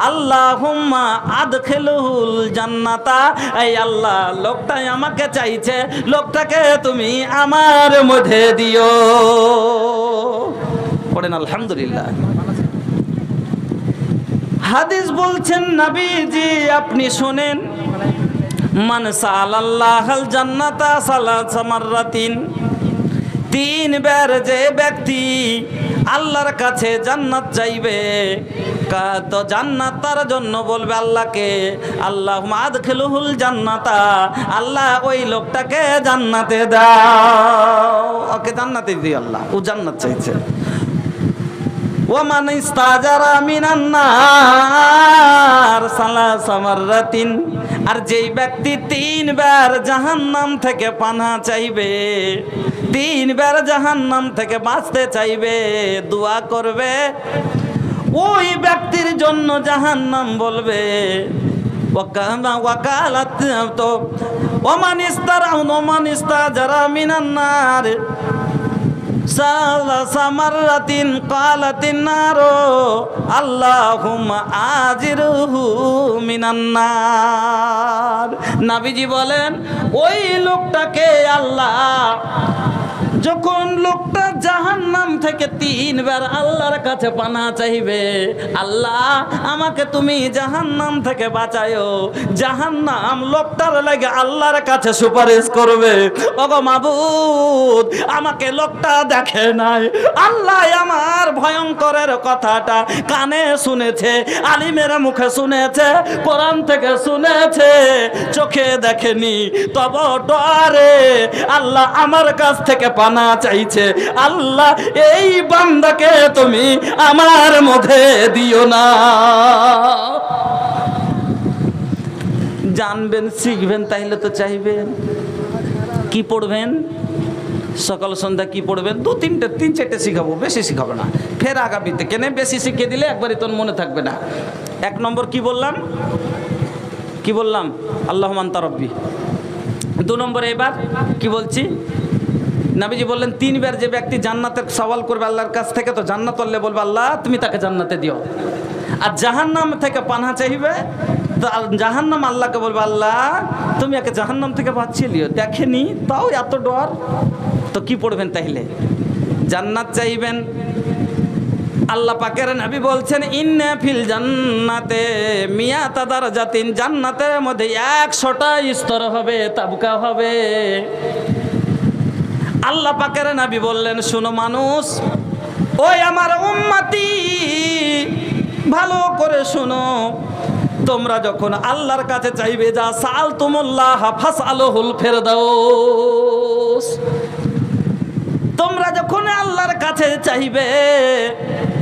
আল্লাহুম্মা আদখিলহুল জান্নাতা, এই আল্লাহ লোকটাই আমাকে চাইছে, লোকটাকে তুমি আমার মধ্যে দিও। পড়েন আলহামদুলিল্লাহ। হাদিস বলছেন নবীজি, আপনি শুনেন, মান সাআলাল্লাহাল জান্নাতা সালাসা মাররাতিন, 3 বার যে ব্যক্তি আল্লাহর কাছে জান্নাত চাইবে, তো জান্নাত তার জন্য বলবে আল্লাহকে আল্লাহুম্মা আদখিলহুল জান্নাতা, আল্লাহ ওই লোকটাকে জান্নাতে দাও, ওকে জান্নাতে দিও আল্লাহ, ও জান্নাত চাইছে। ওয়া মান ইস্তাজারা মিনান নার সালাসা মাররাতিন, আর যেই ব্যক্তি 3 বার জাহান্নাম থেকে পানাহ চাইবে, 3 বার জাহান্নাম থেকে বাঁচতে চাইবে, দোয়া করবে, ওই ব্যক্তির জন্য জাহান্নাম বলবে ওয়াকালাত তো ওমান ইস্তাজারা মিনান নার সালাসা মাররাতিন ক্বালাতিন নারু আল্লাহুম্মা আজিরহু মিনান নার। নবীজি বলেন ওই লোকটাকে আল্লাহ, যখন লোকটা জাহান্নাম থেকে 3 বার আল্লাহর কাছে পানাহ চাইবে, আল্লাহ আমাকে তুমি জাহান্নাম থেকে বাঁচায়ো, জাহান্নাম লোকটার লাগে আল্লাহর কাছে সুপারিশ করবে, ওগো মাবুদ আমাকে লোকটা দেখে নাই, আল্লাহ আমার ভয়ঙ্করের কথাটা কানে শুনেছে, আলিমের মুখে শুনেছে, কোরআন থেকে শুনেছে, চোখে দেখেনি, তবে ডরে আল্লাহ আমার কাছ থেকে পানাহ চাইছে, আল্লাহ এই বান্দাকে তুমি আমার মধ্যে দিও না। জানবেন, শিখবেন, তাইলে তো চাইবেন। কি পড়বেন? সকাল সন্ধ্যা কি পড়বেন? 3-4টে শিখাবো, বেশি শিখাবো না, ফের আগামীতে কেন বেশি শিখিয়ে দিলে একবারই তোর মনে থাকবে না। 1 নম্বর কি বললাম? আল্লাহুম্মা আনতা রাব্বি। 2 নম্বরে এবার কি বলছি? নবীজি বললেন 3 বার যে ব্যক্তি জান্নাতের সওয়াল করবে আল্লাহর কাছ থেকে, তো জান্নাত আল্লাহ বলবে আল্লাহ তুমি তাকে জান্নাতে দিও। আর জাহান্নাম থেকে পানাহ চাইবে, তো জাহান্নাম আল্লাহকে বলবে আল্লাহ তুমি একে জাহান্নাম থেকে বাঁচিয়ে লিও, দেখেনি তাও এত ডর। তো কি পড়বেন তাইলে? জান্নাত চাইবেন। আল্লাহ পাকের নবী বলছেন ইন্না ফিল জান্নাতে মিয়াতা দারাজাতিন, জান্নাতের মধ্যে 100টা স্তর হবে, তাবকা হবে। আল্লাহ পাকের নবী বললেন শোনো মানুষ, ওই আমার উম্মতি ভালো করে শোনো, তোমরা যখন আল্লাহর কাছে চাইবে, যা সালতুমুল্লাহ ফাসআলুহুল ফিরদাউস, তোমরা যখন আল্লাহর কাছে চাইবে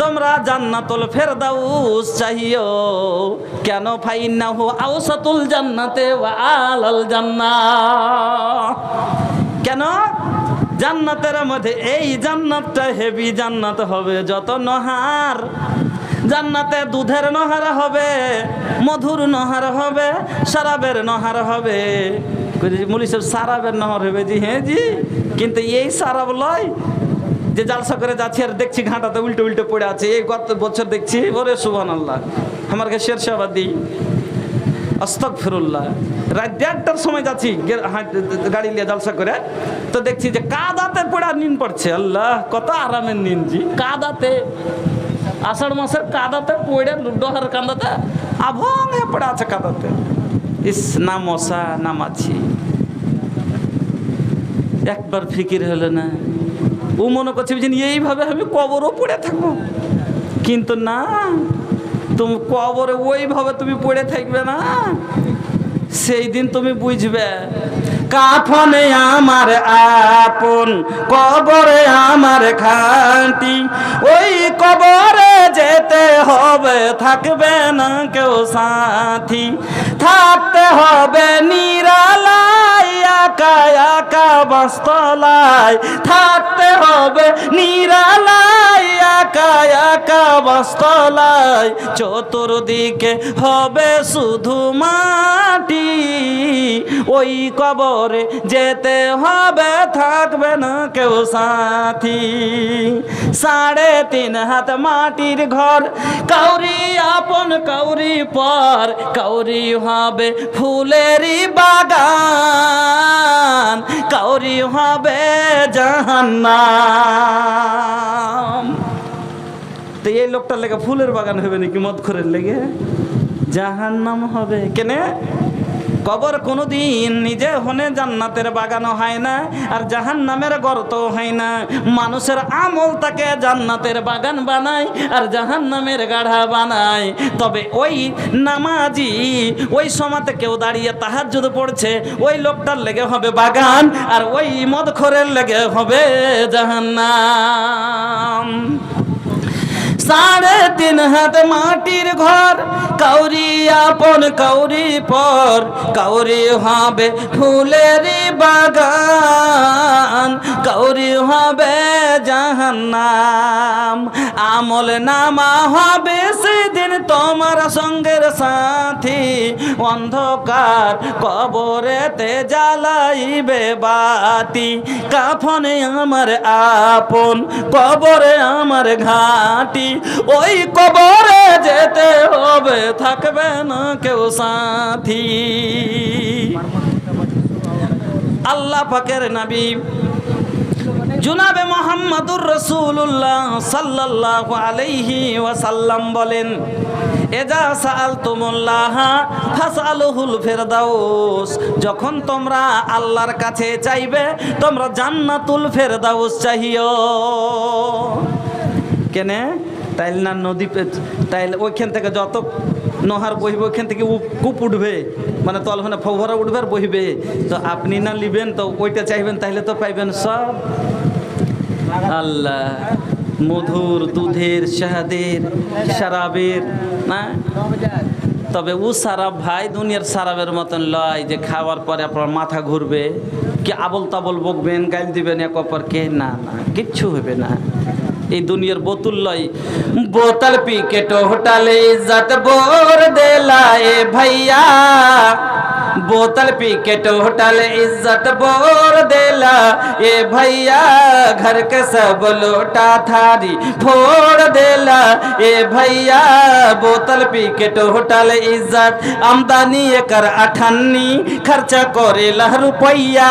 তোমরা জান্নাতুল ফেরদাউস চাইও। কেন? ফাইন্নাহু আওসাতুল জান্নাতে ওয়া আলাল জান্নাহ। কেন? জান্নাতের মধ্যে এই জান্নাতটা হেভি জান্নাত হবে, যত নহর, জান্নাতে দুধের নহর হবে, মধুর নহর হবে, শরাবের নহর হবে। মুলি সব শরাবের নহর হবে? জি হ্যাঁ জি, কিন্তু এই শরাব লয় যে জালসা করে যাচ্ছি আর দেখছি ঘাটাতে উল্টে উল্টে পড়ে আছে। এই গত বছর দেখছি, ওরে সুবহানাল্লাহ, আমার কাছে শেরশাবাদী আস্তাগফিরুল্লাহ, রাত 1:30টার সময় যাচ্ছি গাড়ি নিয়ে জালসা করে, তো দেখছি যে কাদাতে পড়ে নিন পড়ছে। আল্লাহ কত আরামের নিন জি, কাদাতে, আষাঢ় মাসের কাদাতে পড়ে, ডহার কান্দাতে আভং হয়ে পড়ে আছে কাদাতে। ইস, না মশা না মাছি, একবার ফিকির হলো না। ও মনে করছে যে এইভাবে আমি কবরও পড়ে থাকবো, কিন্তু না, তুমি কবরে ওইভাবে তুমি পড়ে থাকবে না, সেই দিন তুমি বুঝবে কাফনে আমার আপন, কবরে আমার খাঁটি, ওই কবরে যেতে হবে, থাকবে না কেউ সাথী, থাকতে হবে নিরালায়, একা একা বাস্তলায়, থাকতে হবে নিরালায়, একা একা বাস্তলায়, চতুর্দিকে হবে শুধু মাটি, ওই কবরে যেতে হবে, থাকবে না কেউ সাথী। 3.5 হাত মাটির ঘর, কাউরি আপন কাউরি পর, কাউরি হবে ফুলেরই বাগান, কাউরি হবে জাহান্নাম। তো এই লোকটার লেগে ফুলের বাগান হবে নাকি মদখোরের লেগে জাহান্নাম হবে? কেনে? কবর কোনোদিন নিজে হনে জান্নাতের বাগানও হয় না, আর জাহান্নামের গর্ত হয় না। মানুষের আমল তাকে জান্নাতের বাগান বানায় আর জাহান্নামের গাঢ়া বানায়। তবে ওই নামাজি ওই সময়তে কেউ দাঁড়িয়ে তাহাজ্জুদ পড়ছে, ওই লোকটার লেগে হবে বাগান, আর ওই মদখোরের লেগে হবে জাহান্নাম। 3.5 তিন হাত মাটির ঘর, কাউরি আপন কাউরি পর, কাউরি হবে ফুলের বাগান, কাউরি হবে জাহান্নাম। আমল নামা হবে সেদিন তোমার সঙ্গের সাথী, অন্ধকার কবরেতে জ্বালাইবে বাতি। কাফনে আমার আপন, কবরে আমার ঘাটি, ওই কবরে যেতে হবে, থাকবে না কেউ সাথী। আল্লাহ পাকের নবী জনাবে মুহাম্মদুর রাসূলুল্লাহ সাল্লাল্লাহু আলাইহি ওয়াসাল্লাম বলেন, এজা সাআলতুমুল্লাহ ফাসআলুহুল ফিরদাউস, যখন তোমরা আল্লাহর কাছে চাইবে তোমরা জান্নাতুল ফিরদাউস চাহিও। কেনে? তাইল না নদী, তাইলে ওইখান থেকে যত নহর বহিবে ওইখান থেকে কূপ উঠবে, মানে তলখানে ফৌভরা উঠবে আর বহিবে। তো আপনি না নিবেন তো ওইটা চাইবেন, তাইলে তো পাইবেন সব। আল্লাহ মধুর, দুধের, শাহাদের, শারাবের না, তবে ও সারাব ভাই দুনিয়ার সারাবের মতন লয় যে খাওয়ার পরে আপনার মাথা ঘুরবে, কি আবল তাবল বকবেন, গাইল দিবেন এক অপরকে, না না কিচ্ছু হবে না। এই দুনিয়ার বোতল লয়, বোতল পি के टोटले इज्जत बोर देला ए भैया, बोतल पी के टोटल इज्जत बोर देला ए भैया, घर के सब लोटा थारी फोड़ देला ए भैया, बोतल पी के टोटल इज्जत आमदनी कर 58 खर्चा करे लह रुपैया,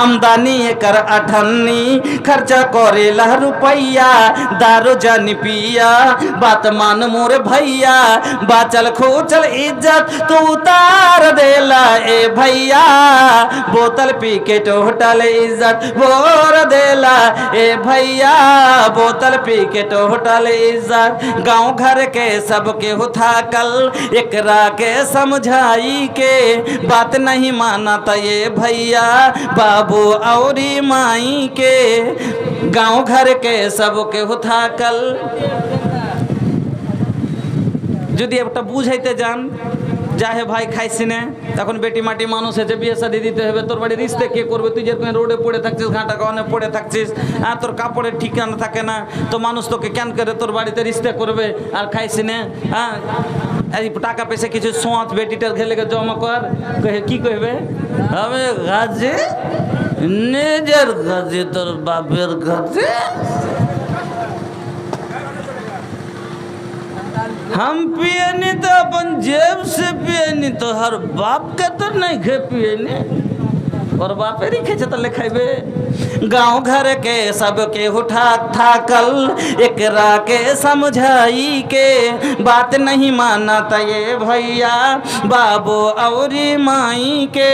आमदनी कर 58 खर्चा करे लह रुपैया, दारू जानी पिया बात मान मोर भैया, बाचल खोचल इज्जत तू उतार देला ए भैया, बोतल पी के टोटल इज्जत बोर देला ए भैया, बोतल पी के टोटल इज्जत। गाँव घर के सबके उठा कल एकरा के समझाई के, बात नहीं मानता ये भैया बाबू औरी माई के, गाँव घर के सबके उठा कल। যদি একটা বুঝাইতে যান যাহে ভাই খাইছি না, তখন বেটি মাটি মানুষ আছে, বিয়ে শাদি দিতে হবে, তোর বাড়ি রিস্তে কে করবে, তুই যেরকম রোডে পড়ে থাকছিস, ঘাটা কানে পড়ে থাকছিস, আর তোর কাপড়ের ঠিকানা থাকে না, তো মানুষ তোকে কেন করে তোর বাড়িতে রিস্তে করবে, আর খাইছি না, হ্যাঁ এই টাকা পয়সা কিছু সোঁচ বেটিটার ঘেলে জমা কর, কি কইবে আমি গাছে নিজের গাছে তোর বাপের গাছে, हम पिए नहीं तो अपन जेब से पिए नहीं तो हर बाप के तो नहीं खे पिए नहीं, और बापे ही खेचे तो लिखाइबे। गाँव घर के सबके उठा था कल एकरा के समझाई के, बात नहीं मानता ये भैया बाबू औरी माई के,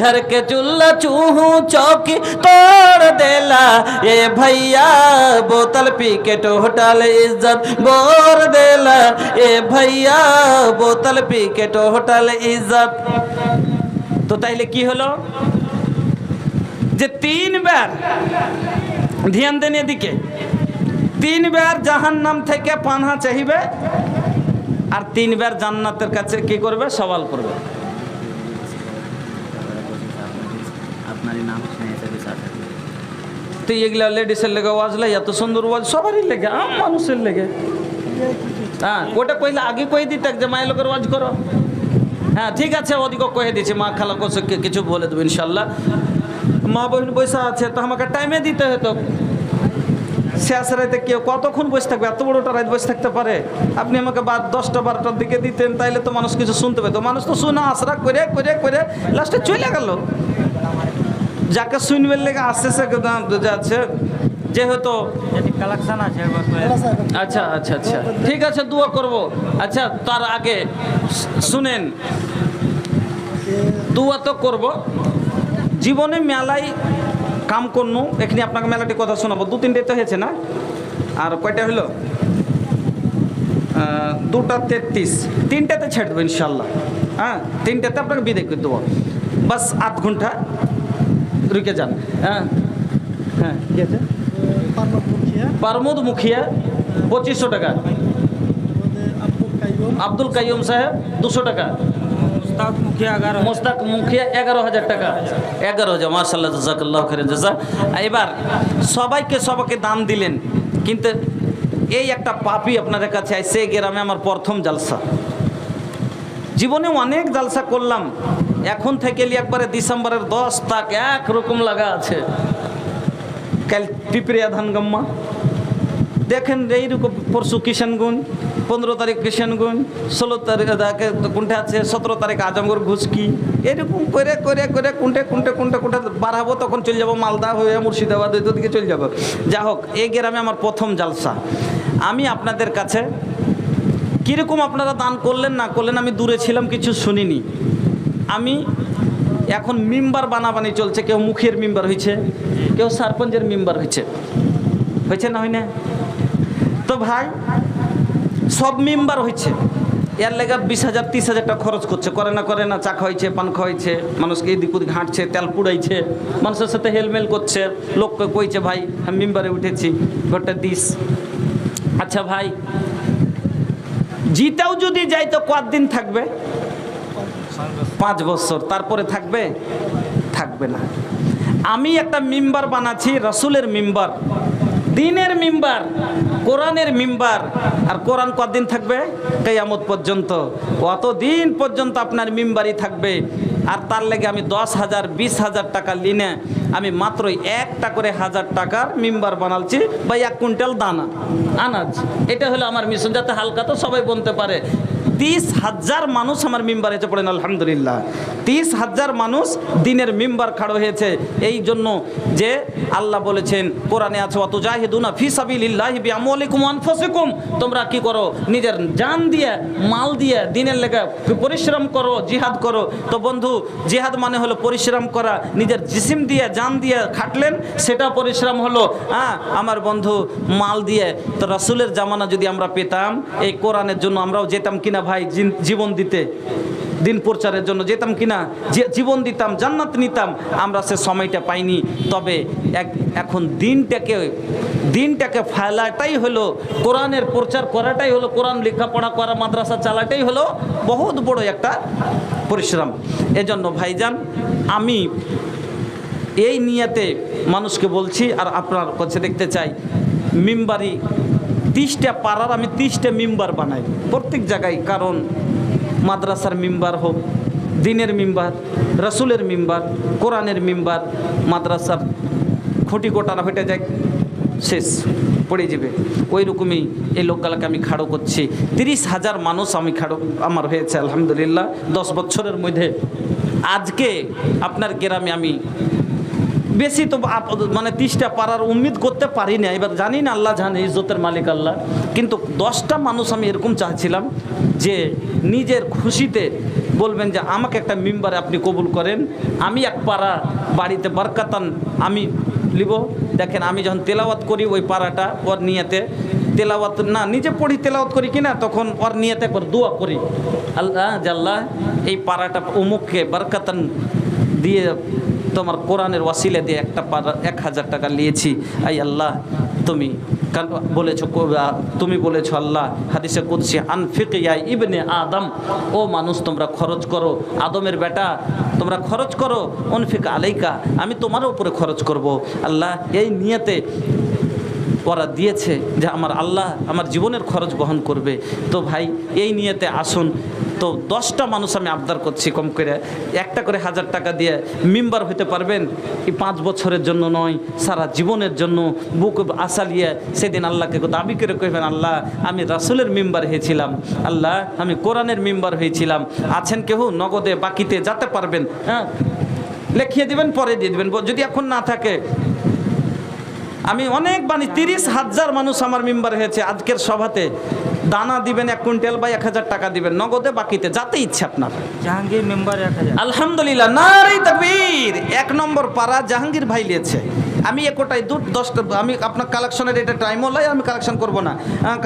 घर के चूल्हा चूहू चौकी तोड़ देला ये भैया, बोतल पी के टोटल इज्जत बोर देला ये भैया, बोतल पी के टोटल इज्जत। तो তাইলে কি হলো যে 3 বার ধ্যান দেন এদিকে, 3 বার জাহান্নাম থেকে পানাহ চাইবে, আর 3 বার জান্নাতের কাছে কি করবে, সওয়াল করবে। আপনারই নাম তো এগুলা লেডিসের লেগে ওয়াজ লাই, এত সুন্দর ওয়াজ সবারই লেগে, আম মানুষের লেগে। হ্যাঁ ওটা কইলে আগে কই দিতে যে মায়ের লোকের ওয়াজ করো, হ্যাঁ ঠিক আছে ওদিকে কয়ে দিচ্ছি, মা খালা কোসকে কিছু বলে দেবো ইনশাল্লাহ। মা বোন বসে আছে তো আমাকে টাইমে দিতে হতো, শেষ রাতে কেউ কতক্ষণ বসে থাকবে, এত বড়টা রাত বসে থাকতে পারে? আপনি আমাকে 10টা 12টার দিকে দিতেন, তাইলে তো মানুষ কিছু শুনতে পেত। মানুষ তো শুনে আশরা করে করে করে লাস্টে চলে গেল। যাকে শুনবে লেগে আসছে সে যাচ্ছে, যেহেতু কালেকশন আছে। আচ্ছা আচ্ছা আচ্ছা ঠিক আছে, দোয়া করব। আচ্ছা তার আগে শুনেন, দোয়া তো করব। জীবনে মেলায় কাম করনু, এখানে আপনাকে মেলাটি কথা শোনাবো। 2-3টে তো হয়েছে না, আর কয়টা হলো? 2টা 33, 3টাতে ছেড়ে দেবো ইনশাল্লাহ। হ্যাঁ 3টাতে আপনাকে বিদায় করে দেবো, বাস আধ ঘন্টা রুকে যান। হ্যাঁ হ্যাঁ কি আছে? পারমোদ মুখিয়া 2500 টাকা। আব্দুল কাইয়ুম সাহেব 200 টাকা, মোস্তাক মুখিয়া 11,000 টাকা, 11,000। মাশাআল্লাহ, জাযাকাল্লাহু খাইরান জাযা। এবার সবাইকে দান দিলেন, কিন্তু এই একটা পাপী আপনাদের কাছে আইছে। গ্রামে আমার প্রথম জালসা, জীবনে অনেক জালসা করলাম, এখন থেকে একবারে ডিসেম্বরের 10 তাক একরকম লাগা আছে। কাল পিপরিয়া ধানগাম্মা দেখেন, এইরকম পরশু কিষানগঞ্জ, 15 তারিখ কিষানগঞ্জ, 16 তারিখ কোনটা আছে, 17 তারিখ আজমগড় ঘুষকি, এরকম করে করে করে কোনটা বাড়াবো, তখন চলে যাবো মালদা হয়ে মুর্শিদাবাদ, ওইদিকে চলে যাবো। যা হোক, এই গ্রামে আমার প্রথম জালসা। আমি আপনাদের কাছে কীরকম আপনারা দান করলেন না করলেন, আমি দূরে ছিলাম, কিছু শুনিনি। আমি এখন মিম্বার বানাবানি চলছে, কেউ মুখের মিম্বার হয়েছে, কেউ সারপঞ্চের মিম্বার হয়েছে না হয় না? তো ভাই, সব মেম্বার হয়েছে, এর লেগে 20,000 30,000 টাকা খরচ করছে, করে না চা খাওয়াইছে, পান খাওয়াইছে, মানুষকে এদিক ওদিক হাঁটছে, তেল পুড়াইছে, মানুষের সাথে হেলমেল করছে, লোককে কইছে ভাই আমি মেম্বারে উঠেছি, ঘরটা দিস। আচ্ছা ভাই, জিতেও যদি যাই তো কতদিন থাকবে? 5 বছর, তারপরে থাকবে না। আমি একটা মিম্বার বানাচ্ছি, রাসূলের মিম্বার, দ্বীনের মিম্বার, কোরআনের মিম্বার। আর কোরআন কতদিন থাকবে? কিয়ামত পর্যন্ত। অতদিন পর্যন্ত আপনার মিম্বারই থাকবে। আর তার লেগে আমি 10,000 20,000 টাকা লিনে আমি মাত্র একটা করে 1,000 টাকার মিম্বার বানালছি, বা 1 কুইন্টাল দানা আনাজ। এটা হলো আমার মিশন, যাতে হালকা তো সবাই বলতে পারে। 30,000 মানুষ আমার মিম্বার হয়েছে, পড়েন আলহামদুলিল্লাহ। 30,000 মানুষ দিনের মিম্বার খাড়ো হয়েছে। এই জন্য যে আল্লাহ বলেছেন কোরআনে আছে, ওয়াতুজাহিদুনা ফি সাবিলিল্লাহি বিআমওয়ালিকুম ওয়া আনফুসিকুম, তোমরা কি করো? নিজের জান দিয়ে, মাল দিয়ে দিনের লেগে পরিশ্রম করো, জিহাদ করো। তো বন্ধু, জিহাদ মানে হলো পরিশ্রম করা, নিজের জিসিম দিয়ে, জান দিয়ে খাটলেন, সেটা পরিশ্রম হলো। আমার বন্ধু, মাল দিয়ে। তো রাসূলের জামানা যদি আমরা পেতাম, এই কোরআনের জন্য আমরাও যেতাম কিনা ভাই জীবন দিতে, দিন প্রচারের জন্য যেতাম কিনা, জীবন দিতাম, জান্নাত নিতাম। আমরা সে সময়টা পাইনি। তবে এখন দিনটাকে ফেলাটাই হলো, কোরআনের প্রচার করাটাই হলো, কোরআন লেখাপড়া করা, মাদ্রাসা চালাটাই হলো বহুত বড় একটা পরিশ্রম। এজন্য ভাইজান, আমি এই নিয়তে মানুষকে বলছি, আর আপনার কাছে দেখতে চাই, মিম্বারি 30টা পাড়ার আমি 30টা মিম্বার বানাই প্রত্যেক জায়গায়। কারণ মাদ্রাসার মিম্বার হোক, দ্বীনের মিম্বার, রাসূলের মিম্বার, কোরআনের মিম্বার, মাদ্রাসার খুঁটি কোটানা হয়ে যায়, শেষ পড়ে যাবে। ওই রকমই এই লোকগুলোকে আমি খাড়ো করছি। 30,000 মানুষ আমি খাড়ো আমার হয়েছে আলহামদুলিল্লাহ 10 বছরের মধ্যে। আজকে আপনার গ্রামে আমি বেশি তো মানে 30টা পাড়ার উম্মিদ করতে পারি না, এবার জানি না, আল্লাহ জানে, ইজ্জতের মালিক আল্লাহ। কিন্তু 10টা মানুষ আমি এরকম চাচ্ছিলাম যে নিজের খুশিতে বলবেন যে আমাকে একটা মিম্বারে আপনি কবুল করেন, আমি এক পাড়া বাড়িতে বরকাতান আমি লিব। দেখেন, আমি যখন তেলাওয়াত করি ওই পাড়াটা, ওর নিয়তে তেলাওয়াত না নিজে পড়ি, তেলাওয়াত করি কিনা, তখন ওর নিয়তে একবার দোয়া করি, আল্লাহ জাল্লাহ এই পাড়াটা অমুককে বরকাতান দিয়ে তোমার কোরআনের ওয়াসিলা দিয়ে একটা 1,000 টাকা নিয়েছি। আই আল্লাহ, তুমি বলেছো আল্লাহ হাদিসে কুদসি, আনফিক ইয়া ইবনে আদম, ও মানুষ তোমরা খরচ করো, আদমের বেটা তোমরা খরচ করো, আনফিক আলাইকা, আমি তোমার উপরে খরচ করব। আল্লাহ এই নিয়তে ওরা দিয়েছে যে আমার আল্লাহ আমার জীবনের খরচ বহন করবে। তো ভাই, এই নিয়তে আসুন। তো 10টা মানুষ আমি আবদার করছি, কম করে একটা করে 1,000 টাকা দিয়ে মেম্বার হতে পারবেন। এই 5 বছরের জন্য নয়, সারা জীবনের জন্য বুক আশা নিয়ে সেদিন আল্লাহকে দাবি করে কইবেন, আল্লাহ আমি রাসূলের মেম্বার হয়েছিলাম, আল্লাহ আমি কোরআনের মেম্বার হয়েছিলাম। আছেন কেউ নগদে বাকিতে যাতে পারবেন, লিখিয়ে দিবেন, পরে দিয়ে দিবেন। যদি এখন না থাকে, আমি অনেক বানি 30,000 মানুষ আমার মেম্বার হয়েছে। আজকের সভাতে দানা দিবেন 1 কুইন্টাল বা 1,000 টাকা দিবেন নগদে, বাকিতে যাতে ইচ্ছে আপনার। জাহাঙ্গীর মেম্বার 1,000। আলহামদুলিল্লাহ, নারে তাকবীর। 1 নম্বর পাড়া জাহাঙ্গীর ভাই লিয়েছে। আমি একটাই 10টা, আমি আপনার কালেকশনের এটা টাইমও লাই, আমি কালেকশন করব না,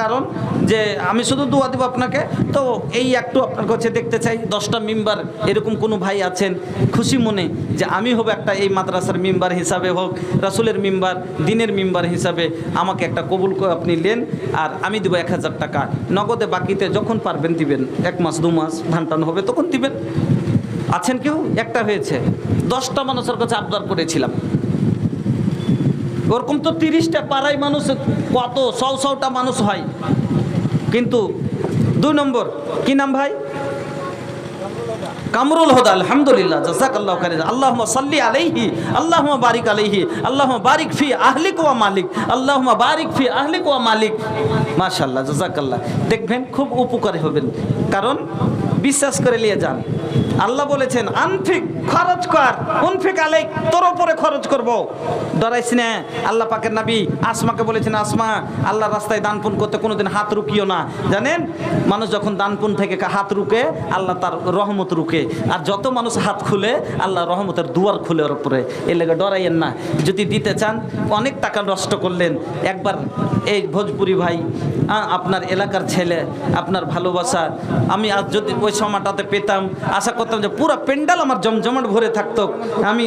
কারণ যে আমি শুধু দোয়া দেবো আপনাকে। তো এই একটু আপনার কাছে দেখতে চাই, 10টা মেম্বার এরকম কোনো ভাই আছেন খুশি মনে যে আমি হব একটা এই মাদ্রাসার মেম্বার হিসাবে হোক, রাসূলের মেম্বার, দ্বীনের মেম্বার হিসাবে আমাকে একটা কবুল আপনি নেন, আর আমি দেবো 1,000 টাকা। নগদে বাকিতে যখন পারবেন দিবেন, 1 মাস 2 মাস ধান টান হবে তখন দিবেন। আছেন কেউ? একটা হয়েছে, 10টা মানুষের কাছে আবদার করেছিলাম। ওরকম তো 30টা পাড়ায় মানুষ, কত 100টা মানুষ হয়, কিন্তু 2 নম্বর কি নাম ভাই? কামরুল হুদা। আলহামদুলিল্লাহ, জাযাকাল্লাহু খাইরান। আল্লাহুম্মা সাল্লি আলাইহি, আল্লাহুম্মা বারিক আলাইহি, আল্লাহুম্মা বারিক ফি আহলিক ওয়া মালিক, আল্লাহুম্মা বারিক ফি আহলিক ওয়া মালিক। মাশাআল্লাহ, জাযাকাল্লাহ। দেখবেন খুব উপকারী হবেন, কারণ বিশ্বাস করে নিয়ে যান। আল্লাহ বলেছেন আনফিক, খরচ কর, উনফিক আলাইক, তোর উপরে খরচ করব, ডরাইস না। আল্লাহ পাকের নবী আসমাকে বলেছেন, আসমা আল্লাহর রাস্তায় দান পুণ্য করতে কোনোদিন হাত রুকিও না। জানেন, মানুষ যখন দান পুণ্য থেকে হাত রুকে, আল্লাহ তার রহমত রুকে, আর যত মানুষ হাত খুলে আল্লাহ রহমতের দুয়ার খুলে ওর উপরে। এর লেগে ডরাইয়েন না। যদি দিতে চান, অনেক টাকা নষ্ট করলেন, একবার এই ভোজপুরি ভাই, আপনার এলাকার ছেলে, আপনার ভালোবাসা, আমি আজ যদি ওই সময়টাতে পেতাম, আশা করতাম যে পুরো পেন্ডাল আমার জমজমাট ভরে থাকতো, আমি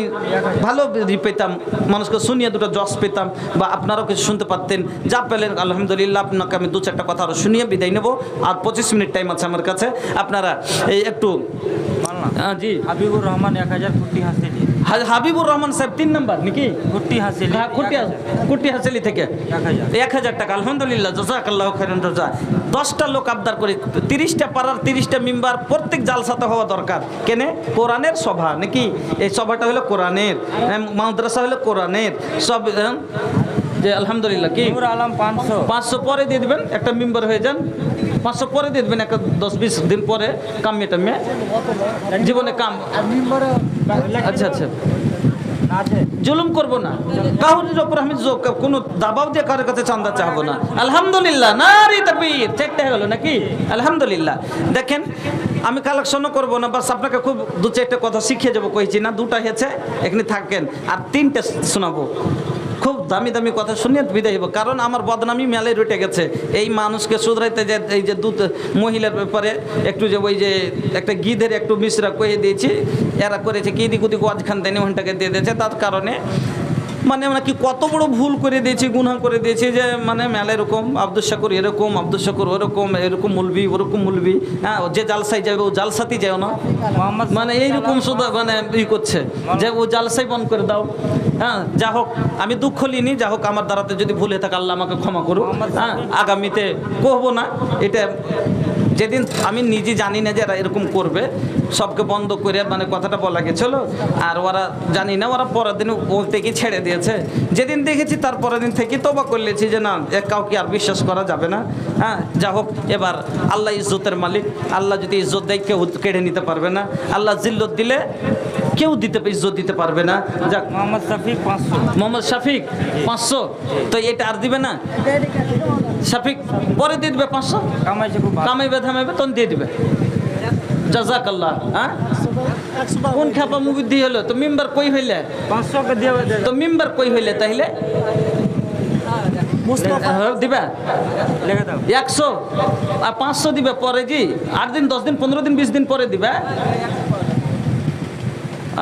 ভালো পেতাম, মানুষকে শুনিয়ে দুটো জস পেতাম, বা আপনারাও কিছু শুনতে পারতেন। যা পেলেন আলহামদুলিল্লাহ, আপনাকে আমি 2-4টা কথা আরও শুনিয়ে বিদায় নেব। আর 25 মিনিট টাইম আছে আমার কাছে। আপনারা এই একটু জি, হাবিবুর রহমান 1000 কুটি হাসিলি। হাবিবুর রহমান সাহেব 3 নাম্বার নাকি? কুটি হাসিলি। হ্যাঁ, কুটি হাসিলি থেকে 1000 টাকা। আলহামদুলিল্লাহ, জাযাকাল্লাহু খাইরান জাযা। 10টা লোক আবদার করে, 30টা পাড়ার 30টা মেম্বার, প্রত্যেক জালসাতে হওয়া দরকার। কেনে? কোরআনের সভা নাকি? এই সভাটা হলো কোরআনের, মাদ্রাসা হলো কোরআনের সব। যে আলহামদুলিল্লাহ কি নূর আলম 500 পরে দিয়ে দিবেন, একটা মেম্বার হয়ে যান। 500 পরে দিয়ে দেবেন, একটা 10-20 দিন পরে কামিয়ে টামিয়ে জীবনে কাম। আচ্ছা আচ্ছা, জুলুম করবো না কাউরির ওপর, আমি কোনো দাবাব দিয়ে কারোর কাছে চান্দা চাহবো না। আলহামদুলিল্লাহ, নারী তাকবীর। 4টা হয়ে গেল নাকি? আলহামদুলিল্লাহ। দেখেন, আমি কালেকশনও করবো না, বাস আপনাকে খুব 2-4টা কথা শিখিয়ে যাবো, কইছি না 2টা হয়েছে, এখানে থাকেন, আর 3টে শোনাবো। খুব দামি দামি কথা শুনিয়ে বিদায় হবো, কারণ আমার বদনামি মেলায় রুটে গেছে। এই মানুষকে শুধরাইতে যে এই যে মহিলার ব্যাপারে একটু, যে ওই যে একটা গিধের একটু মিশ্রা কয়ে দিয়েছি, এরা করেছে কি দিক ওদিক ওয়াজখান দেয়নি, ওখানটাকে দিয়ে দিয়েছে, তার কারণে মানে আমরা কি কত বড় ভুল করে দিয়েছি, গুনাহ করে দিয়েছি, যে মানে মেলা এরকম, আব্দুল শাকুর এরকম, আব্দুল শাকুর ওরকম, এরকম মুলবি ওরকম মুলবি, হ্যাঁ, যে জালসাই যাবে ও জালসাতেই যাও না, মানে এইরকম শুধু মানে ই করছে যে ও জালসাই বন্ধ করে দাও। হ্যাঁ, যা হোক, আমি দুঃখ নিইনি, যা হোক আমার দ্বারাতে যদি ভুলে থাকে আল্লাহ আমাকে ক্ষমা করুক। হ্যাঁ, আগামীতে কহবো না এটা। যেদিন আমি নিজে জানি না যে এরা এরকম করবে, সবকে বন্ধ করে মানে কথাটা বলা গেছিল, আর ওরা জানি না, ওরা পরের দিন ও থেকে ছেড়ে দিয়েছে। যেদিন দেখেছি তার পরের দিন থেকে তবা করলেছি যে না, কাউকে আর বিশ্বাস করা যাবে না। হ্যাঁ, যা হোক, এবার আল্লাহ ইজ্জতের মালিক, আল্লাহ যদি ইজ্জত দেয় কেউ কেড়ে নিতে পারবে না, আল্লাহ জিল্লত দিলে কেউ ইজ্জত দিতে পারবে না। যাক, মোহাম্মদ শফিক 500। মোহাম্মদ শফিক 500, তো এটা আর দিবে না? শফিক পরে দিয়ে দিবে 500, কামাইছে খুব ভালো। কামাইবে ধামাইবে তখন দিয়ে দিবে। জাযাকাল্লাহ। হ্যাঁ, কোন খাপা মুভি দিয়ে হলো? তো মেম্বার কই হইলে? 500 কে দিয়ে তো মেম্বার কই হইলে তাইলে দিবা? লিখে দাও 100 আর 500 দিবে পরে, জি 8 দিন 10 দিন 15 দিন 20 দিন পরে দিবে।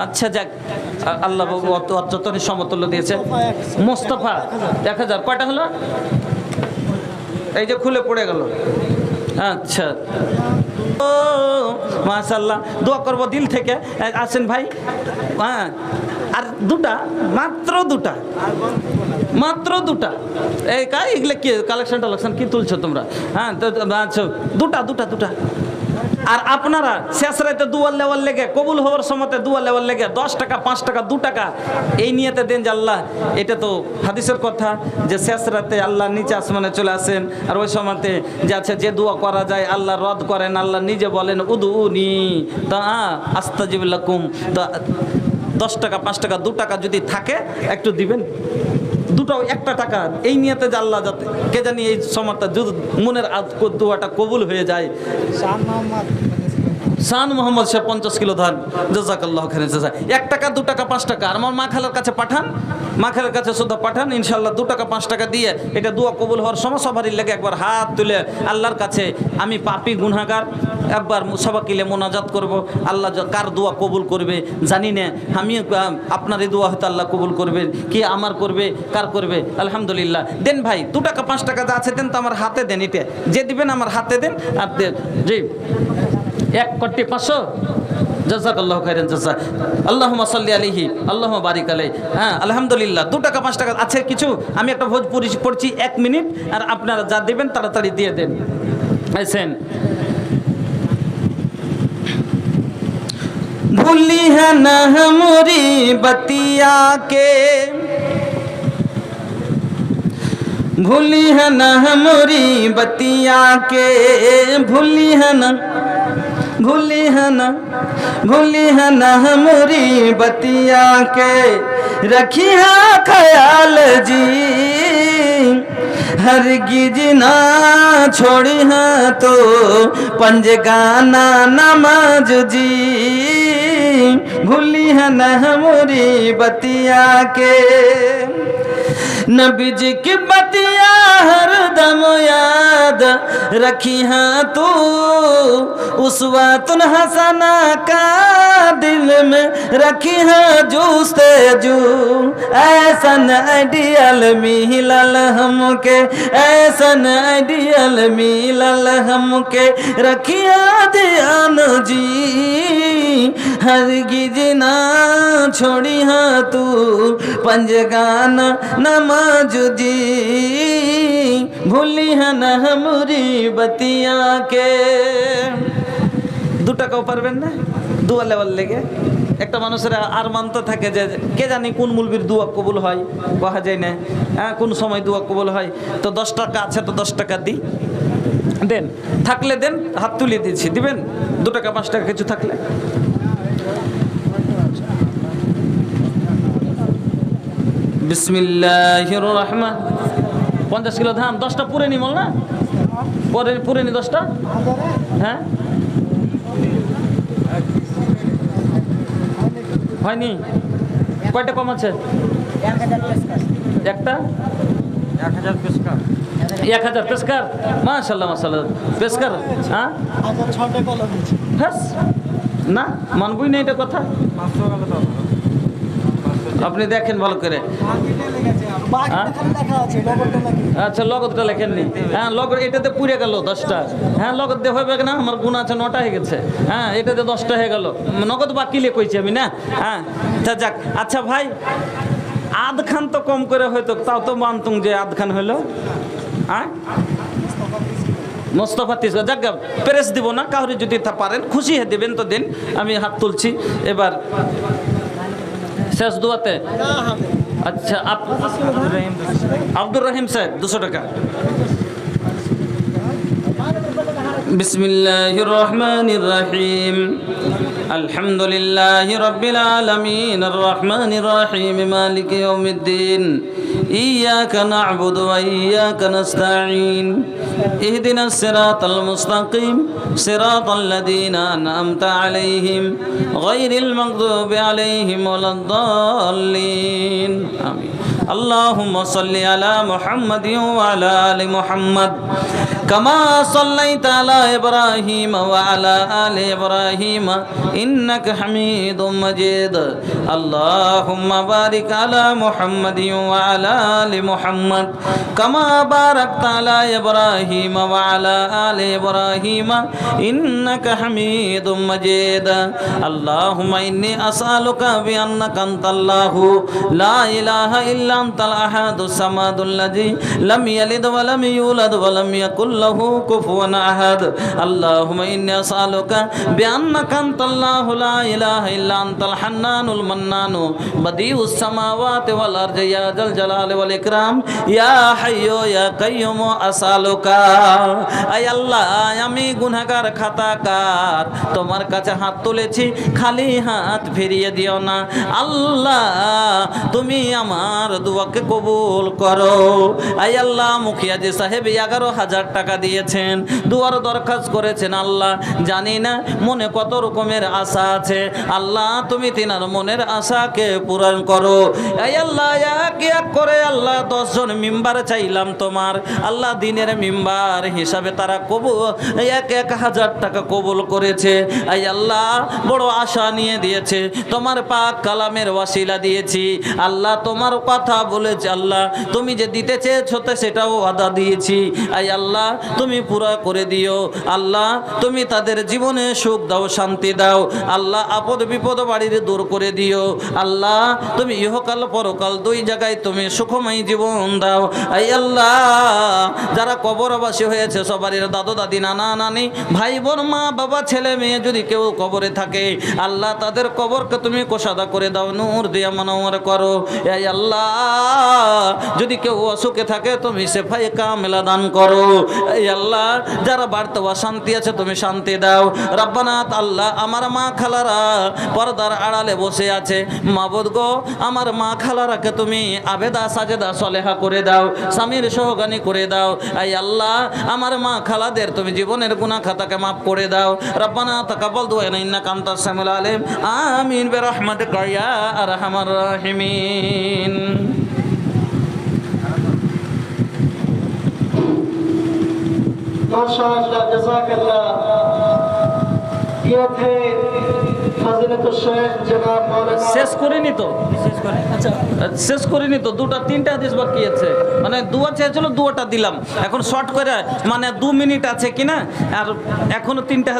আচ্ছা, যাক, আল্লাহ বাবু অত্যতনি সমতুল্য দিয়েছে। মোস্তফা 1000, কয়টা হলো? এই যে খুলে পড়ে গেল। আচ্ছা, ও মাশাআল্লাহ, দোয়া করবো দিল থেকে। আসেন ভাই। হ্যাঁ, আর 2টা, মাত্র 2টা। এই এগুলো কি কালেকশন কি তুলছো তোমরা? হ্যাঁ, তো আচ্ছা, 2টা। আর আপনারা শেষ রাতে দুয়ার লেওয়ার লেগে, কবুল হওয়ার সময়তে দুয়ার লেওয়ার লেগে 10 টাকা 5 টাকা 2 টাকা এই নিয়েতে দেন যে আল্লাহ, এটা তো হাদিসের কথা যে শেষ রাতে আল্লাহ নিচে আসমানে চলে আসেন, আর ওই সময়তে যে আছে যে দোয়া করা যায় আল্লাহ রদ করেন। আল্লাহ নিজে বলেন উদুনি তা আস্তাজিব লাকুম। তো 10 টাকা 5 টাকা 2 টাকা যদি থাকে একটু দিবেন, 2টাও 1টা টাকা, এই নিয়েতে যে আল্লাহ যাতে কে জানি এই সময়টা যদি মনের দোয়াটা কবুল হয়ে যায়। শান মোহাম্মদ সাহেব 50 কিলো ধান, জাযাকাল্লাহু খাইরান জাযা। 1 টাকা 2 টাকা 5 টাকা আমার মা খালার কাছে পাঠান, মা খালার কাছে শুধু পাঠান, ইনশাআল্লাহ 2 টাকা 5 টাকা দিয়ে এটা দোয়া কবুল হওয়ার সময় সবারই লেগে একবার হাত তুলে আল্লাহর কাছে আমি পাপী গুনাহগার একবার সবাকিলে মোনাজাত করব। আল্লাহ কার দোয়া কবুল করবে জানি না, আমি আপনার এই দোয়া হয়তো আল্লাহ কবুল করবে, কি আমার করবে কার করবে। আলহামদুলিল্লাহ দেন ভাই, 2 টাকা 5 টাকা যা আছে দেন তো আমার হাতে দেন, এটা যে দিবেন আমার হাতে দেন আর দেন। জি 1 কোটি 500, জাযাকাল্লাহু খাইরান জাযা। আল্লাহুম্মা সাল্লি আলাইহি আল্লাহুম্মা বারিক আলাইহি। হ্যাঁ আলহামদুলিল্লাহ 2 টাকা 5 টাকা আছে কিছু, আমি একটা ভোজপুরি পড়ছি 1 মিনিট, আর আপনারা যা দিবেন তাড়াতাড়ি দিয়ে দেন। আছেন भूली है न हमारी बतिया के, भूली है न हमारी बतिया के, भूली है न, भूली है न, भूली है न हमारी बतिया के, रखी है ख्याल जी हरगिज ना छोड़ी है तो पंजगाना नमाज जी, भूली है न हमारी बतिया के, नबी जी की बतिया हर दम याद रखी है तू, उसवातुन हसना का दिल में रखी है जूस्ते जू, ऐसन आइडियल मिलल हमके, ऐसन आइडियल मिलल हमके, रखिया ध्यान जी हरगिज ना छोड़ी है तू पंजगाना नमाज जी, भूली है न हमारी बतिया के। 2 টাকাও পারবেন না দোয়া লেওয়ার লেগে? একটা মানুষের আর মানতে থাকে যে কে জানি কোন মুলবির দোয়া কবুল হয়, কোয়া যায় না, হ্যাঁ কোন সময় দোয়া কবুল হয়। তো 10 টাকা আছে তো 10 টাকা দিই, দেন থাকলে দেন, হাত তুলিয়ে দিচ্ছি, দিবেন 2 টাকা 5 টাকা কিছু থাকলে। বিসমিল্লাহির রহমান। 50 কিলো ধান 10টা পুরে নি বল না, পরে পুরে নি 10টা। হ্যাঁ হয়নি, কয়টা কম আছে? একটা 1000 পেশকার, 1000 পেশকার, মাশাআল্লাহ মাশাআল্লাহ পেশকার। হ্যাঁ হ্যাঁ না মানবই না এটা কথা, 500 গেল তো আপনি দেখেন ভালো করে। আচ্ছা লগদটা লেখেননি? হ্যাঁ লগদ এটাতে পুড়ে গেল 10টা। হ্যাঁ লগদ দিয়ে হবে না, আমার গুণ আছে 9টা হয়ে গেছে। হ্যাঁ এটাতে 10টা হয়ে গেল, নগদ বাকি লে কইছি আমি না। হ্যাঁ তা যাক, আচ্ছা ভাই আধখান তো কম করে হয়তো, তাও তো মানতুম যে আধখান হইলো। হ্যাঁ মোস্তফা 30, যাক প্রেস দিব না, কাউরি যদি তা পারেন খুশি হয়ে দেবেন তো দেন, আমি হাত তুলছি এবার শেষ দোয়াতে। আচ্ছা আব্দুর রহিম সাহেব 200 টাকা। বিসমিল্লাহির রহমানির রহিম, আলহামদুলিল্লাহি রাব্বিল আলামিন, আর রহমানির রহিম, মালিকি ইয়াউমিদ্দিন, ইয়াকা না'বুদু ওয়া ইয়াকা নাস্তাঈন, ইহদিনাস সিরাতাল মুস্তাকিম, সিরাতাল লাযীনা আন'আমতা আলাইহিম, গায়রিল মাগদুবি আলাইহিম ওয়ালাদ-দাল্লিন। আমিন। আল্লাহুম্মা সাল্লি আলা মুহাম্মাদিন ওয়া আলা আলি মুহাম্মাদ কামা সাল্লাইতা আলা ইব্রাহিম ওয়া আলা আলি ইব্রাহিম ইন্নাকা হামিদুম মাজিদ। আল্লাহুম্মা বারিক আলা মুহাম্মাদিন ওয়া আলা আলি মুহাম্মাদ কামা বারাকতা আলা ইব্রাহিম ওয়া আলা আলি ইব্রাহিম ইন্নাকা হামিদুম মাজিদ। আল্লাহুম্মা ইন্নী আসআলুকা বিআন্নাকা আনতাল্লাহু লা ইলাহা ইল্লা আনতাল আহাদুস সামাদুল্লাযী লাম ইয়ালিদ ওয়া লাম ইউলাদ ওয়া লাম ইয়াকুল লাহু কুফুওয়ান আহাদ। আল্লাহুম্মা ইন্নী আসআলুকা বিআন্নাকা আনতাল্লাহু লা ইলাহা ইল্লা আনতাল হান্নানুল মান্নানু বাদিউস সামাওয়াতি ওয়াল আরদি ইয়া যাল জালালি ওয়াল ইকরাম ইয়া হাইয়্যু ইয়া কাইয়্যুম আসআলুকা। আয় আল্লাহ, আমি গুনাহগার খাতাকার, তোমার কাছে হাত তুলেছি, খালি হাত ফিরিয়ে দিও না। আল্লাহ তুমি আমার দোয়াকে কবুল করো। আয় আল্লাহ মুখিয়াজি সাহেব 11,000 টাকা টাকা দিয়েছেন, দুয়ার দরখাস্ত করেছেন। আল্লাহ জানি না মনে কত রকমের আশা আছে, আল্লাহ তুমি তিনার মনের আশাকে পূরণ করো। এই আল্লাহ এক এক করে আল্লাহ 10 জন মেম্বার চাইলাম তোমার, আল্লাহ দিনের মেম্বার হিসাবে তারা কবুল 1,000 টাকা কবুল করেছে। এই আল্লাহ বড় আশা নিয়ে দিয়েছে, তোমার পাক কালামের ওয়াসিলা দিয়েছি। আল্লাহ তোমার কথা বলেছে, আল্লাহ তুমি যে দিতে চেয়েছো সেটাও আদা দিয়েছি। এই আল্লাহ তুমি পুরা করে দিও। আল্লাহ তুমি তাদের জীবনে সুখ দাও, শান্তি দাও। আল্লাহ আপদ বিপদ বাড়ির দূর করে দিও। আল্লাহ তুমি ইহকাল পরকাল 2 জায়গায় তুমি সুখময় জীবন দাও। এই আল্লাহ যারা কবরবাসী হয়েছে সবারই দাদু দাদি নানা নানি ভাই বোন মা বাবা ছেলে মেয়ে যদি কেউ কবরে থাকে, আল্লাহ তাদের কবরকে তুমি কোষাদা করে দাও, নূর দিয়া মনোহর করো। এই আল্লাহ যদি কেউ অসুখে থাকে তুমি সেফাই কামেলা দান করো। এই আল্লাহ যারা বাড়তে অশান্তি আছে তুমি শান্তি দাও। রব্বানা আল্লাহ আমার মা খালারা পর্দার আড়ালে বসে আছে, মাবুদ গো আমার মা খালারাকে তুমি আবেদা সাজেদা সলেহা করে দাও, স্বামীর সহগানি করে দাও। এই আল্লাহ আমার মা খালাদের তুমি জীবনের গুনাহ খাতাকে মাফ করে দাও। রব্বানা তাকাব্বাল দুআনা ইন্নাকা আনতাস সামিউল আলিম। আমিন বিরহমাতিকা ইয়া আরহামার রাহিমিন। माशाअल्लाह जज़ाकल्लाह। ये थे फजीलतुल शेख जनाब मौलाना। শেষ করিনি তো, আচ্ছা শেষ করিনি তো, 2-3টা হাদিস বাকি আছে, মানে দুয়া চেয়েছিল দুয়াটা দিলাম। এখন শর্ট করে মানে 2 মিনিট আছে কিনা, আর এখনো 3টা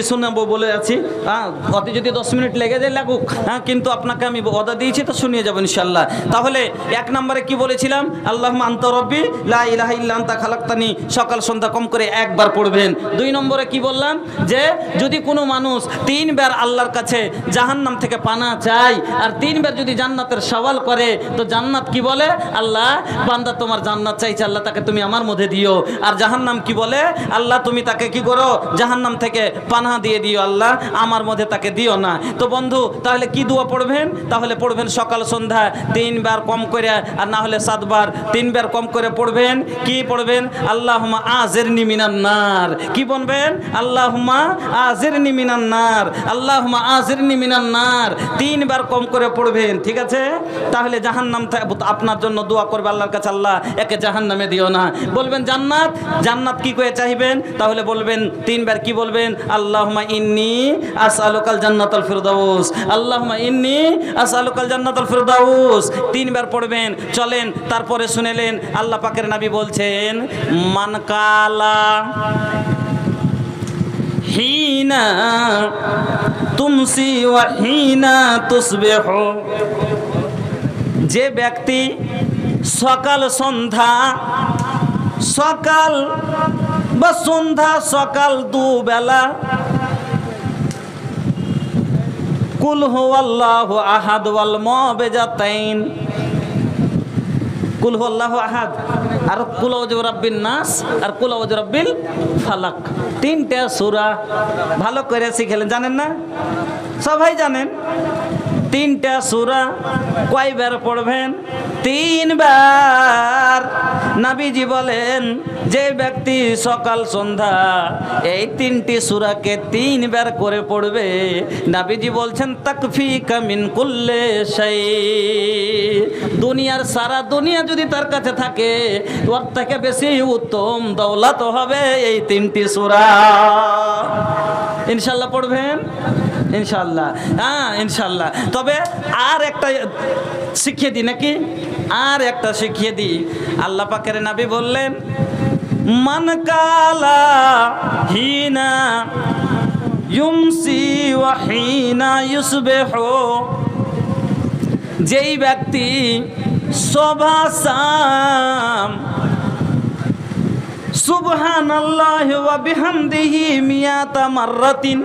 শোনাবো বলে আছি। হ্যাঁ অতি যদি 10 মিনিট লেগে যায় লাগুক, হ্যাঁ কিন্তু আপনাকে আমি ওয়াদা দিয়েছি তো শুনিয়ে যাবো ইনশাল্লাহ। তাহলে 1 নম্বরে কি বলেছিলাম, আল্লাহুম্মা আনতা রব্বি লা ইলাহা ইল্লা আনতা খালাকতানি, সকাল সন্ধ্যা কম করে 1 বার পড়বেন। 2 নম্বরে কি বললাম, যে যদি কোনো মানুষ 3 বার আল্লাহর কাছে জাহান্নাম থেকে পানা চায় আর 3 বার যদি জান্নাতের সওয়াল করে, তো জান্নাত কি বলে, আল্লাহ বান্দা তোমার জান্নাত চাইছে, আল্লাহ তাকে তুমি আমার মধ্যে দিও। আর জাহান্নাম কি বলে, আল্লাহ তুমি তাকে কি করো, জাহান্নাম থেকে পানাহ দিয়ে দিও, আল্লাহ আমার মধ্যে তাকে দিও না। তো বন্ধু তাহলে কি দোয়া পড়বেন, তাহলে পড়বেন সকাল সন্ধ্যা 3 বার কম করে, আর না হলে 7 বার 3 বার কম করে পড়বেন। কি পড়বেন, আল্লাহুম্মা আজিরনি মিনান নার। কি বলবেন, আল্লাহুম্মা আজিরনি মিনান নার, আল্লাহুম্মা আজিরনি মিনান নার। 3 বার কম করে পড়বেন, ঠিক আছে? তাহলে জাহান্নাম আপনার জন্য দোয়া করবে আল্লাহর কাছে, আল্লাহ একে জাহান্নামে দিও না। বলবেন জান্নাত, জান্নাত কি করে চাইবেন, তাহলে বলবেন 3 বার কি বলবেন, আল্লাহুম্মা ইন্নী আসআলুকাল জান্নাতুল ফিরদাউস, আল্লাহুম্মা ইন্নী আসআলুকাল জান্নাতুল ফিরদাউস। 3 বার পড়বেন। চলেন তারপরে শুনেলেন আল্লাহ পাকের নবী বলছেন, মান কালা হিনা তুমসি ওয়া হিনা তুসবিহু, যে ব্যক্তি সকাল সন্ধ্যা, সকাল বা সন্ধ্যা সকাল 2 বেলা কুল হুয়াল্লাহু আহাদ ওয়াল মুআবিজাতাইন, কুল হুয়াল্লাহু আহাদ আর কুল আউযু বিরাব্বিন নাস আর কুল আউযু বিরাব্বিল ফালাক, 3টা সূরা ভালো করে শিখেলেন, জানেন না? সবাই জানেন। 3টা সূরা কয়বার পড়বেন, 3 বার। নবীজি বলেন যে ব্যক্তি সকাল সন্ধ্যা এই 3টি সূরাকে 3 বার করে পড়বে, নবীজি বলছেন তাকফিকা মিন কুল্লি শাই, দুনিয়ার সারা দুনিয়া যদি তার কাছে থাকে ওর থেকে বেশি উত্তম দৌলত হবে এই 3টি সূরা। ইনশাআল্লাহ পড়বেন, ইনশাআল্লাহ, হ্যাঁ ইনশাআল্লাহ। তবে আর একটা শিখিয়ে দিই নাকি, আর একটা শিখিয়ে দিই। আল্লাহ পাকের নবী বললেন, মান কালা হিনা ইউমসি ওয়া হিনা ইউসবিহু, যেই ব্যক্তি সবাসাম সুবহানাল্লাহি ওয়া বিহামদিহি মিয়াতা মাররাতিন,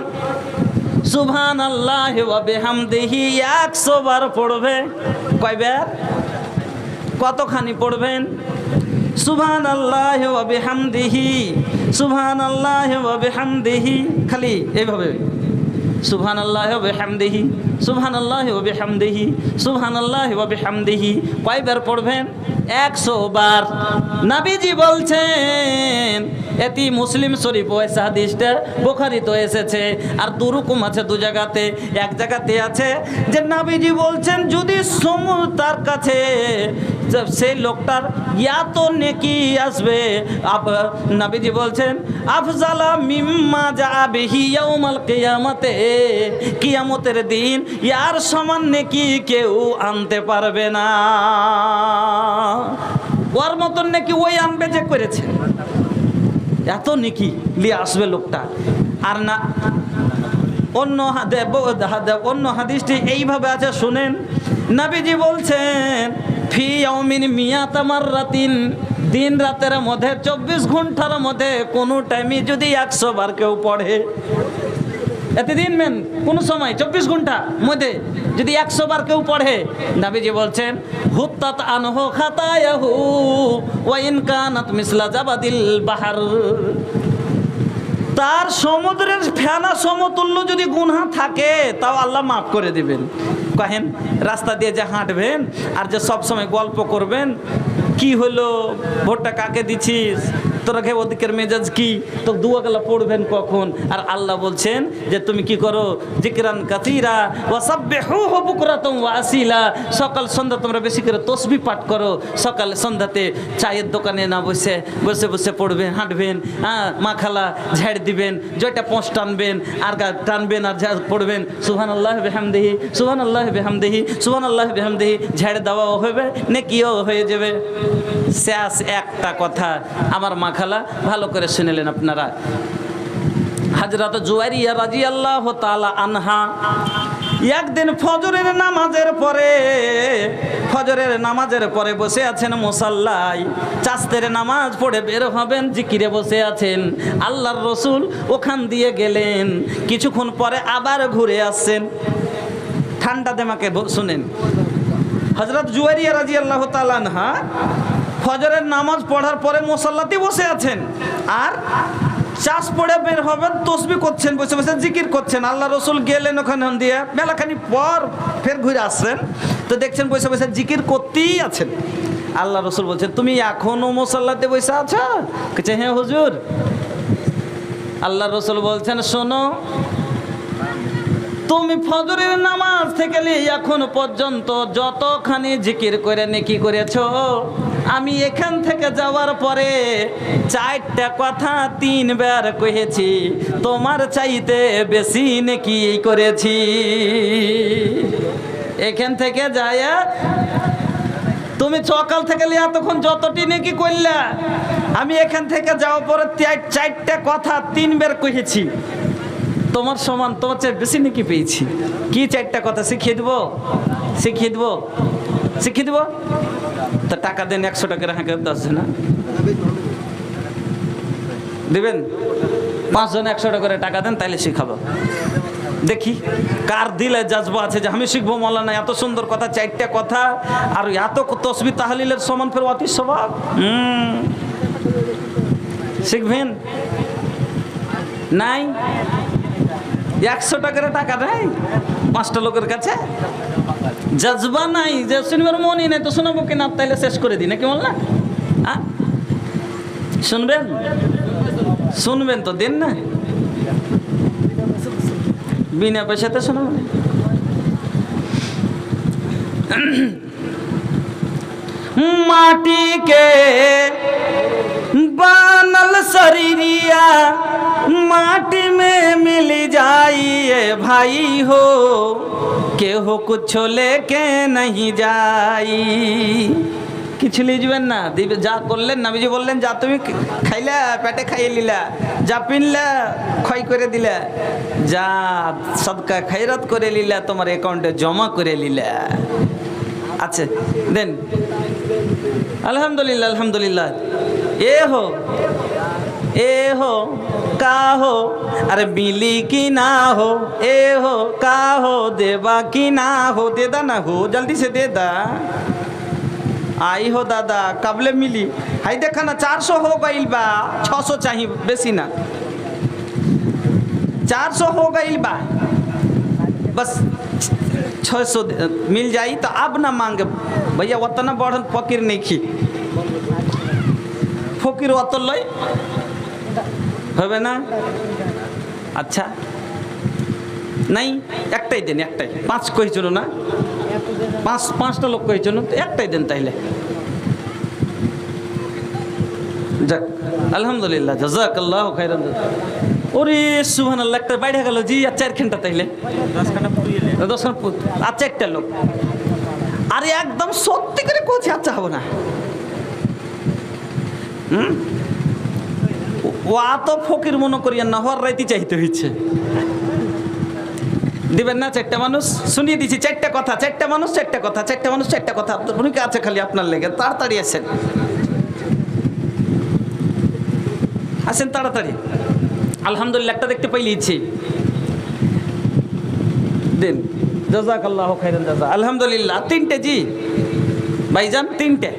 সুবহানাল্লাহি ওয়া বিহামদিহি 100 বার পড়বে। কয়বার, কতখানি পড়বেন, সুবহানাল্লাহি ওয়া বিহামদিহি, সুবহানাল্লাহি ওয়া বিহামদিহি, খালি এইভাবে সুবহানাল্লাহি ওয়া বিহামদিহি, সুবহানাল্লাহি ওয়া বিহামদিহি, সুবহানাল্লাহি ওয়া বিহামদিহি। কয়বার পড়বেন, 100 বার। নবীজি বলছেন এটি মুসলিম শরীফ ওইসা হাদিসটা বুখারীতে এসেছে। আর দুরকম আছে দু জায়গাতে। এক জায়গাতে আছে যে নবীজি বলছেন যদি তার কাছে সেই লোকটার এত নেকি আসবে, নবীজি বলছেন আফজালা মিম্মা যা বিহি ইয়াউমাল কিয়ামাতে, কিয়ামতের দিন ইয়ার সমান নেকি কেউ আনতে পারবে না। ওর মতন নেকি ওই আনবে যে করেছে, এত নেকি নিয়ে আসবে লোকটা। আর না অন্য হাদিসটি এইভাবে আছে শুনেন। নবীজি বলছেন ফি ইয়াউমিন মিয়াতা মাররাতিন, দিন রাতের মধ্যে 24 ঘন্টার মধ্যে কোনো টাইমে যদি 100 বার কেউ পড়ে, এতদিন মেন কোনো সময় 24 ঘন্টার মধ্যে যদি 100 বার কেউ পড়ে, নবীজি বলছেন হুত্তাত আনহু খাতায়াহু ওয়া ইন কানাত মিসলা জাবাদিল বাহর, তার সমুদ্রের ফেনা সমতুল্য যদি গুনাহ থাকে তাও আল্লাহ মাফ করে দিবেন। কহেন রাস্তা দিয়ে যে হাঁটবেন আর যে সব সময় গল্প করবেন, কি হলো, ভোটটা কাকে দিছিস, তোরা খেয়ে ওদিকের মেজাজ কি, তো দুয়াগুলা পড়বেন কখন। আর আল্লাহ বলছেন যে তুমি কি করো, জিকরান কাসীরা ওয়া সাব্বিহুহু বুকরাতাম ওয়া আসিলা, সকাল সন্ধ্যা তোমরা বেশি করে তাসবিহ পাঠ করো। সকাল সন্ধ্যাতে চায়ের দোকানে না বসে বসে বসে পড়বেন, হাঁটবেন, মা খালা ঝাড় দিবেন, জয়টা পোঁচ টানবেন আর টানবেন আর পড়বেন সুবহানাল্লাহি বিহামদিহি সুবহানাল্লাহি বিহামদিহি সুবহানাল্লাহি বিহামদিহি, ঝাড় দেওয়াও হবে নেকিও হয়ে যাবে। শেষ একটা কথা আমার মা খালা ভালো করে শুনলেন আপনারা। হযরত জুয়ারিয়া রাদিয়াল্লাহু তাআলা আনহা একদিন ফজরের নামাজের পরে বসে আছেন মুসাল্লায়, চাস্তের নামাজ পড়ে বের হবেন, জিকিরে বসে আছেন। আল্লাহর রসুল ওখান দিয়ে গেলেন, কিছুক্ষণ পরে আবার ঘুরে আসছেন। ঠান্ডা দেমাকে শুনেন, হযরত জুয়ারিয়া রাদিয়াল্লাহু তাআলা আনহা ফজরের নামাজ পড়ার পরে মুসাল্লাতে বসে আছেন, আর চাষ পড়ে বের হবেন, তসবিহ করছেন, বসে বসে জিকির করছেন। আল্লাহ রসুল গেলেন ওখানে দিয়ে, মেলাখানি পর ফের ঘুরে আসছেন, তো দেখছেন বসে বসে জিকির করতেই আছেন। আল্লাহ রসুল বলছেন তুমি এখনো মুসাল্লাতে বসে আছো? বলছে হ্যাঁ হুজুর। আল্লাহ রসুল বলছেন শোনো, তুমি ফজরের নামাজ থেকে এখন পর্যন্ত যতখানি জিকির করে নেকি করেছো, আমি এখান থেকে যাওয়ার পরে 4টা কথা 3 বার কহেছি, তোমার চাইতে বেশি নেকি করেছি। এখান থেকে যায় তুমি সকাল থেকে এতক্ষণ যতটি নেকি করলা, আমি এখান থেকে যাওয়ার পরে 4টা কথা 3 বার কহেছি, তোমার সমান, তোমার চেয়ে বেশি নাকি পেয়েছি। কি 4টা কথা শিখিয়ে দেবো? তো টাকা দেন, 100 টাকার হাঁকে 10 জনা দেবেন, 5 জন 100 টাকা করে টাকা দেন, তাইলে শিখাবো। দেখি কার দিলে জাজবা আছে যে আমি শিখবো। মৌলানা এত সুন্দর কথা, 4টা কথা আর এত তসবিহ তাহলিলের সমান, ফের অতি স্বভাব। শিখবেন? নাই 100 টাকার টাকা নেই 5টা লোকের কাছে, জজবা নাই, যে শুনবার মনই নেই, তো শোনাবো কিনা? তাইলে শেষ করে দিই নাকি বল না? শুনবেন তো দেন না, বিনা পয়সাতে শোনাবেন। माटी के बनल शरीरिया माटी में मिल जाइए भाई हो, केहू कुछ लेके नहीं जाई। কিছু লিখবেন না, দিবে যা করলেন নবীজি বললেন, যা তুমি খাইলা পেটে খাইয়ে নিলা, যা পিনলা ক্ষয় করে দিলা, যা সদকা খৈরাত করে নিলা তোমার অ্যাকাউন্টে জমা করে নিলা। আচ্ছা দেন, আলহামদুলিল্লাহ আলহামদুলিল্লাহ। ए हो का हो, अरे मिली की ना हो, ए हो का हो, देवा की ना हो, देदा ना हो, जल्दी से देदा। आई हो दादा, कबले मिली? हाई देखा ना 400 हो गई बा, 600 चाहिए, बेसी ना 400 हो गई बा, बस 600 मिल जाई तो अब ना मांगे भैया, उतना बढ़न फकीर नहीं खी, फकीर अत लई হবে না? আচ্ছা নাই, একটাই দেন, একটাই। 5 কইছিল না, পাঁচটা লোক কইছিল, তো একটাই দেন তাইলে। যাক, আলহামদুলিল্লাহ, জাযাকাল্লাহু খাইরান। ওরে সুবহানাল্লাহ, একটা বাইরে গেল জি। আচ্ছা 4 ঘন্টা তাইলে 10খানা পুরিয়ে 10 খান। আচ্ছা একটা লোক, আরে একদম সত্যি করে কইছি, আচ্ছা হবে না। ও তো ফকির মনে করিয়েন না, হর রাইতে চাইতে হইছে। দিবেন না? 4টা মানুষ শুনিয়ে দিছি, 4টা কথা, 4টা মানুষ 4টা কথা, 4টা মানুষ 4টা কথা। ভূমিকা আছে খালি আপনার লেগে, তাড়াতাড়ি আসেন, আসেন তাড়াতাড়ি। আলহামদুলিল্লাহ, একটা দেখতে পাইলেছি, দেন। জাযাকাল্লাহু খাইরান জাযা। আলহামদুলিল্লাহ, 3টে জি ভাইজান, 3টে।